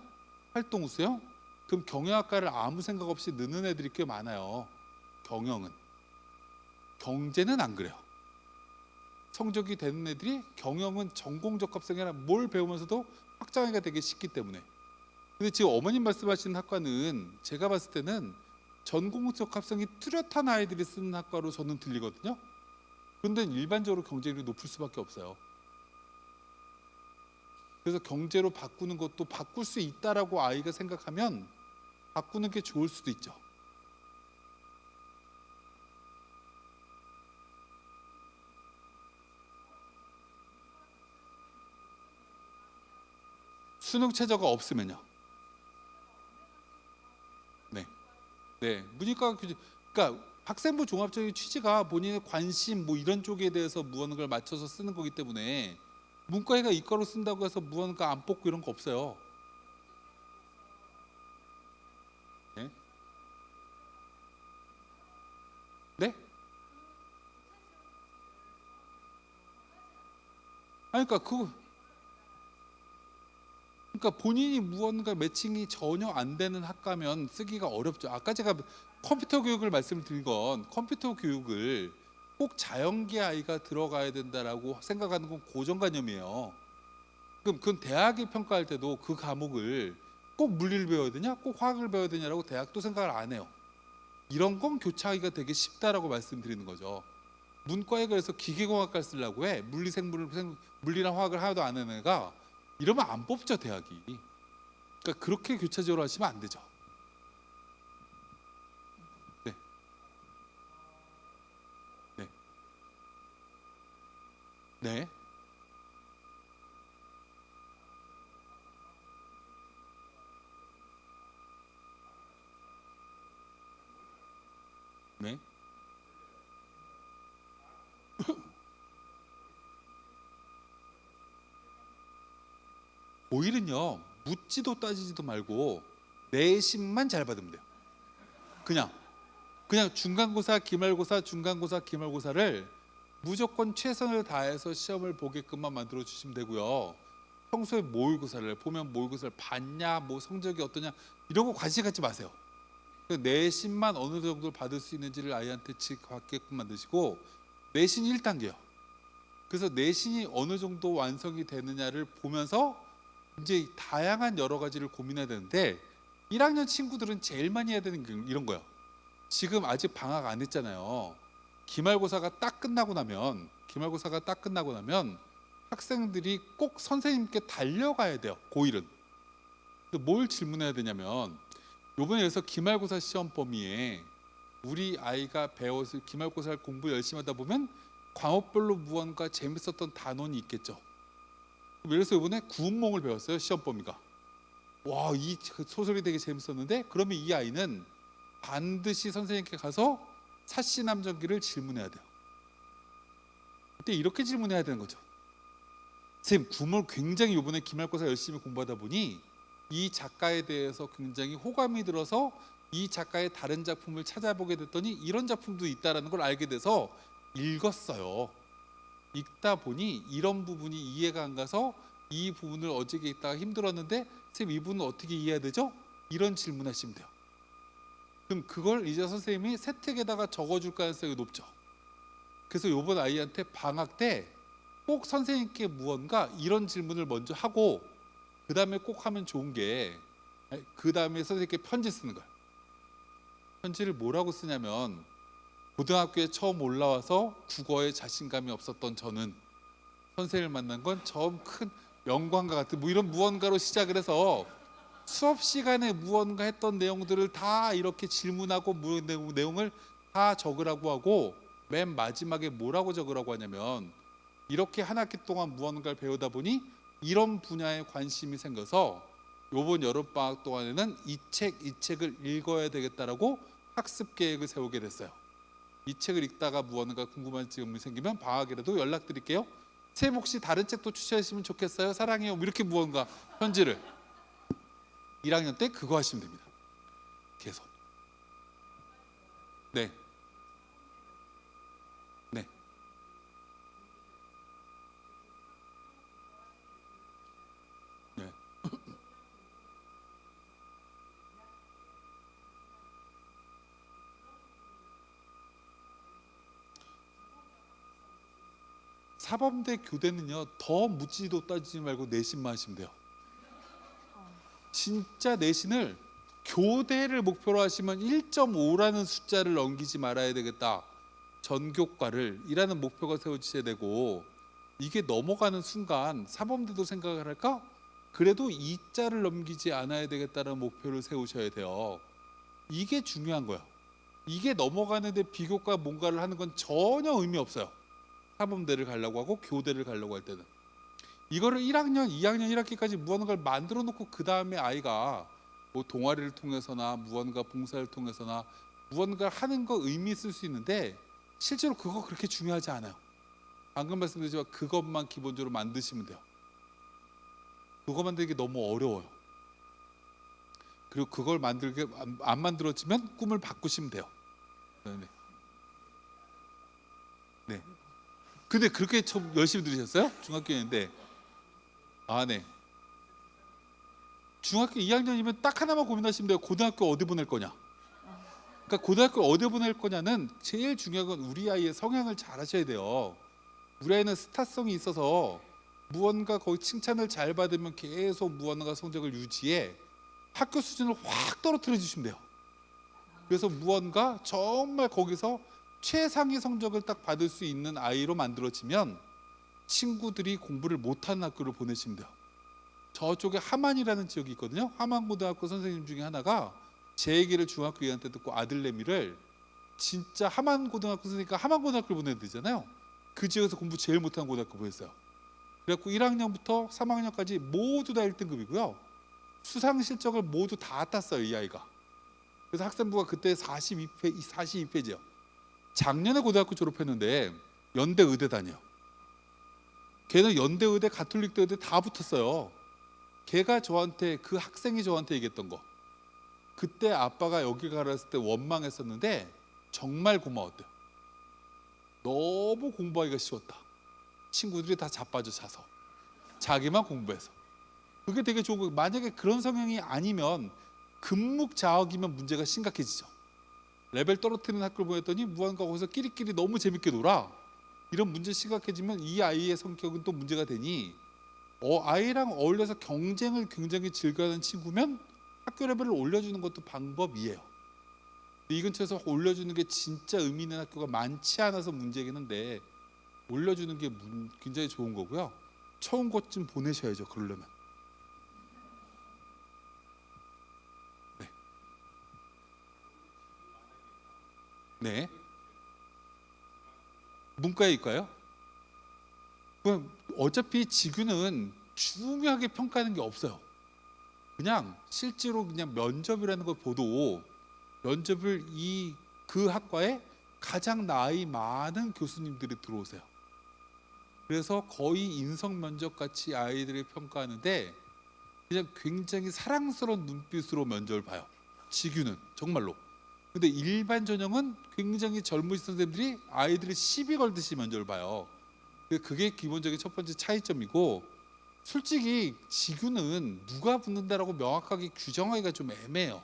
Speaker 1: 활동 수요. 그럼 경영학과를 아무 생각 없이 넣는 애들이 꽤 많아요. 경영은. 경제는 안 그래요. 성적이 되는 애들이 경영은 전공 적합성이 아니라 뭘 배우면서도 확장하기가 되게 쉽기 때문에. 근데 지금 어머님 말씀하시는 학과는 제가 봤을 때는 전공 적합성이 뚜렷한 아이들이 쓰는 학과로 저는 들리거든요. 그런데 일반적으로 경쟁률이 높을 수밖에 없어요. 그래서 경제로 바꾸는 것도 바꿀 수 있다라고 아이가 생각하면 바꾸는 게 좋을 수도 있죠. 수능 최저가 없으면요. 네, 네. 문이과 그러니까 학생부 종합적인 취지가 본인의 관심 뭐 이런 쪽에 대해서 무언가를 맞춰서 쓰는 거기 때문에 문과애가 이과로 쓴다고 해서 무언가 안 뽑고 이런 거 없어요. 네? 네? 아니, 그러니까 본인이 무언가 매칭이 전혀 안 되는 학과면 쓰기가 어렵죠. 아까 제가 컴퓨터 교육을 말씀드린 건 컴퓨터 교육을 꼭 자연계 아이가 들어가야 된다라고 생각하는 건 고정관념이에요. 그럼 그건 대학이 평가할 때도 그 과목을 꼭 물리를 배워야 되냐, 꼭 화학을 배워야 되냐라고 대학도 생각을 안 해요. 이런 건 교차하기가 되게 쉽다라고 말씀드리는 거죠. 문과에 그래서 기계공학과를 쓰려고 해. 물리랑 화학을 하나도 안 하는 애가 이러면 안 뽑죠, 대학이. 그러니까 그렇게 교차적으로 하시면 안 되죠. 네, 네, 네. 고1은요 묻지도 따지지도 말고 내신만 잘 받으면 돼요. 그냥 중간고사, 기말고사, 중간고사, 기말고사를 무조건 최선을 다해서 시험을 보게끔만 만들어 주시면 되고요. 평소에 모의고사를 보면 모의고사를 봤냐, 뭐 성적이 어떠냐 이런 거 관심 갖지 마세요. 내신만 어느 정도 받을 수 있는지를 아이한테 받게끔 만드시고, 내신 1단계요. 그래서 내신이 어느 정도 완성이 되느냐를 보면서 이제 다양한 여러 가지를 고민해야 되는데, 1학년 친구들은 제일 많이 해야 되는 게 이런 거예요. 지금 아직 방학 안 했잖아요. 기말고사가 딱 끝나고 나면 학생들이 꼭 선생님께 달려가야 돼요. 고1은. 뭘 질문해야 되냐면, 요번에 그래서 기말고사 시험 범위에 우리 아이가 배워서 기말고사를 공부 열심히 하다 보면 과목별로 무언가 재밌었던 단원이 있겠죠. 예를 들어서 이번에 구운몽을 배웠어요. 시험 범위가. 와, 이 소설이 되게 재밌었는데, 그러면 이 아이는 반드시 선생님께 가서 사시남전기를 질문해야 돼요. 그때 이렇게 질문해야 되는 거죠. 선생님, 구운몽을 굉장히 이번에 기말고사 열심히 공부하다 보니 이 작가에 대해서 굉장히 호감이 들어서 이 작가의 다른 작품을 찾아보게 됐더니 이런 작품도 있다라는 걸 알게 돼서 읽었어요. 읽다 보니 이런 부분이 이해가 안 가서 이 부분을 어저께 읽다가 힘들었는데, 선생님 이 부분은 어떻게 이해해야 되죠? 이런 질문하시면 돼요. 그럼 그걸 이제 선생님이 세특에다가 적어줄 가능성이 높죠. 그래서 이번 아이한테 방학 때 꼭 선생님께 무언가 이런 질문을 먼저 하고, 그 다음에 꼭 하면 좋은 게, 그 다음에 선생님께 편지 쓰는 거예요. 편지를 뭐라고 쓰냐면, 고등학교에 처음 올라와서 국어에 자신감이 없었던 저는 선생님을 만난 건 처음 큰 영광과 같은, 뭐 이런 무언가로 시작을 해서 수업 시간에 무언가 했던 내용들을 다 이렇게 질문하고 내용을 다 적으라고 하고, 맨 마지막에 뭐라고 적으라고 하냐면, 이렇게 한 학기 동안 무언가를 배우다 보니 이런 분야에 관심이 생겨서 이번 여름방학 동안에는 이 책을 읽어야 되겠다라고 학습 계획을 세우게 됐어요. 이 책을 읽다가 무언가 궁금한 점이 생기면 방학이라도 연락드릴게요. 선생님 혹시 다른 책도 추천하시면 좋겠어요. 사랑해요. 이렇게 무언가 편지를 1학년 때 그거 하시면 됩니다. 계속. 네. 네. 네. 사범대 교대는요, 더 묻지도 따지지 말고 내신만 하시면 돼요. 진짜 내신을, 교대를 목표로 하시면 1.5라는 숫자를 넘기지 말아야 되겠다, 전교과를 이라는 목표가 세워지셔야 되고, 이게 넘어가는 순간 사범대도 생각을 할까? 그래도 2자를 넘기지 않아야 되겠다는 목표를 세우셔야 돼요. 이게 중요한 거예요. 이게 넘어가는데 비교과 뭔가를 하는 건 전혀 의미 없어요. 사범대를 가려고 하고 교대를 가려고 할 때는 이거를 1학년, 2학년 1학기까지 무언가를 만들어 놓고 그 다음에 아이가 뭐 동아리를 통해서나 무언가 봉사를 통해서나 무언가 하는 거 의미 있을 수 있는데, 실제로 그거 그렇게 중요하지 않아요. 방금 말씀드렸지만 그것만 기본적으로 만드시면 돼요. 그거 만들기 너무 어려워요. 그리고 그걸 만들게 안 만들어지면 꿈을 바꾸시면 돼요. 네. 네. 근데 그렇게 좀 열심히 들으셨어요? 중학교인데. 아, 네. 중학교 2학년이면 딱 하나만 고민하시면 돼요. 고등학교 어디 보낼 거냐. 그러니까 고등학교 어디 보낼 거냐는 제일 중요한 건 우리 아이의 성향을 잘 하셔야 돼요. 우리 아이는 스타성이 있어서 무언가 거기 칭찬을 잘 받으면 계속 무언가 성적을 유지해 학교 수준을 확 떨어뜨려 주시면 돼요. 그래서 무언가 정말 거기서 최상위 성적을 딱 받을 수 있는 아이로 만들어지면 친구들이 공부를 못하는 학교를 보내시면 돼요. 저쪽에 함안이라는 지역이 있거든요. 함안고등학교 선생님 중에 하나가 제 얘기를 중학교 2학년 때 듣고 아들내미를 진짜 함안고등학교 선생님이니까 함안고등학교를 보내야 되잖아요. 그 지역에서 공부 제일 못하는 고등학교 보냈어요. 그래갖고 1학년부터 3학년까지 모두 다 1등급이고요. 수상 실적을 모두 다 땄어요, 이 아이가. 그래서 학생부가 그때 42페이지요. 작년에 고등학교 졸업했는데 연대 의대 다녀요. 걔는 연대 의대, 가톨릭대 의대 다 붙었어요. 그 학생이 저한테 얘기했던 거, 그때 아빠가 여기 가랬을 때 원망했었는데 정말 고마웠대요. 너무 공부하기가 쉬웠다. 친구들이 다 자빠져 자서 자기만 공부해서. 그게 되게 좋은 거예요. 만약에 그런 성향이 아니면 금묵자학이면 문제가 심각해지죠. 레벨 떨어뜨리는 학교를 보냈더니 무언가 거기서 끼리끼리 너무 재밌게 놀아. 이런 문제 심각해지면 이 아이의 성격은 또 문제가 되니 아이랑 어울려서 경쟁을 굉장히 즐겨하는 친구면 학교 레벨을 올려주는 것도 방법이에요. 이 근처에서 올려주는 게 진짜 의미 있는 학교가 많지 않아서 문제긴 한데 올려주는 게 굉장히 좋은 거고요. 처음 곳쯤 보내셔야죠. 그러려면. 네. 네. 문과에 있까요? 어차피 지규는 중요하게 평가하는 게 없어요. 그냥 실제로 그냥 면접이라는 걸 보도 면접을 그 학과에 가장 나이 많은 교수님들이 들어오세요. 그래서 거의 인성 면접 같이 아이들을 평가하는데 그냥 굉장히 사랑스러운 눈빛으로 면접을 봐요. 지규는 정말로. 근데 일반 전형은 굉장히 젊으신 선생님들이 아이들이 시비 걸듯이 면접을 봐요. 그게 기본적인 첫 번째 차이점이고, 솔직히 지규는 누가 붙는다라고 명확하게 규정하기가 좀 애매해요.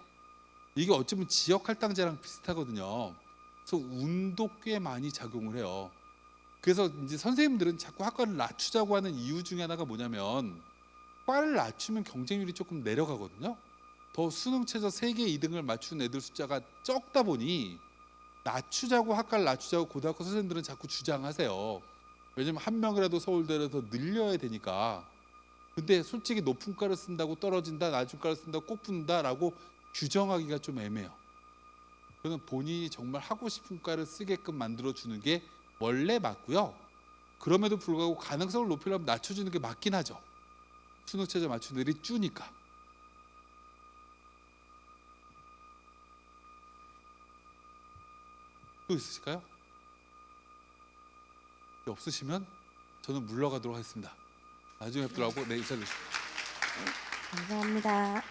Speaker 1: 이게 어쩌면 지역 할당제랑 비슷하거든요. 그래서 운도 꽤 많이 작용을 해요. 그래서 이제 선생님들은 자꾸 학과를 낮추자고 하는 이유 중에 하나가 뭐냐면, 과를 낮추면 경쟁률이 조금 내려가거든요. 더 수능 최저 3개 2등을 맞춘 애들 숫자가 적다 보니 낮추자고, 학과를 낮추자고 고등학교 선생님들은 자꾸 주장하세요. 왜냐면 한 명이라도 서울대를 더 늘려야 되니까. 근데 솔직히 높은 과를 쓴다고 떨어진다, 낮은 과를 쓴다고 꼭 붙는다라고 규정하기가 좀 애매해요. 그는 본인이 정말 하고 싶은 과를 쓰게끔 만들어주는 게 원래 맞고요. 그럼에도 불구하고 가능성을 높이려면 낮춰주는 게 맞긴 하죠. 수능 최저 맞춘 애들이 주니까. 또 있으실까요? 없으시면 저는 물러가도록 하겠습니다. 나중에 뵙더라고. 네, 인사드리겠습니다.
Speaker 2: 감사합니다.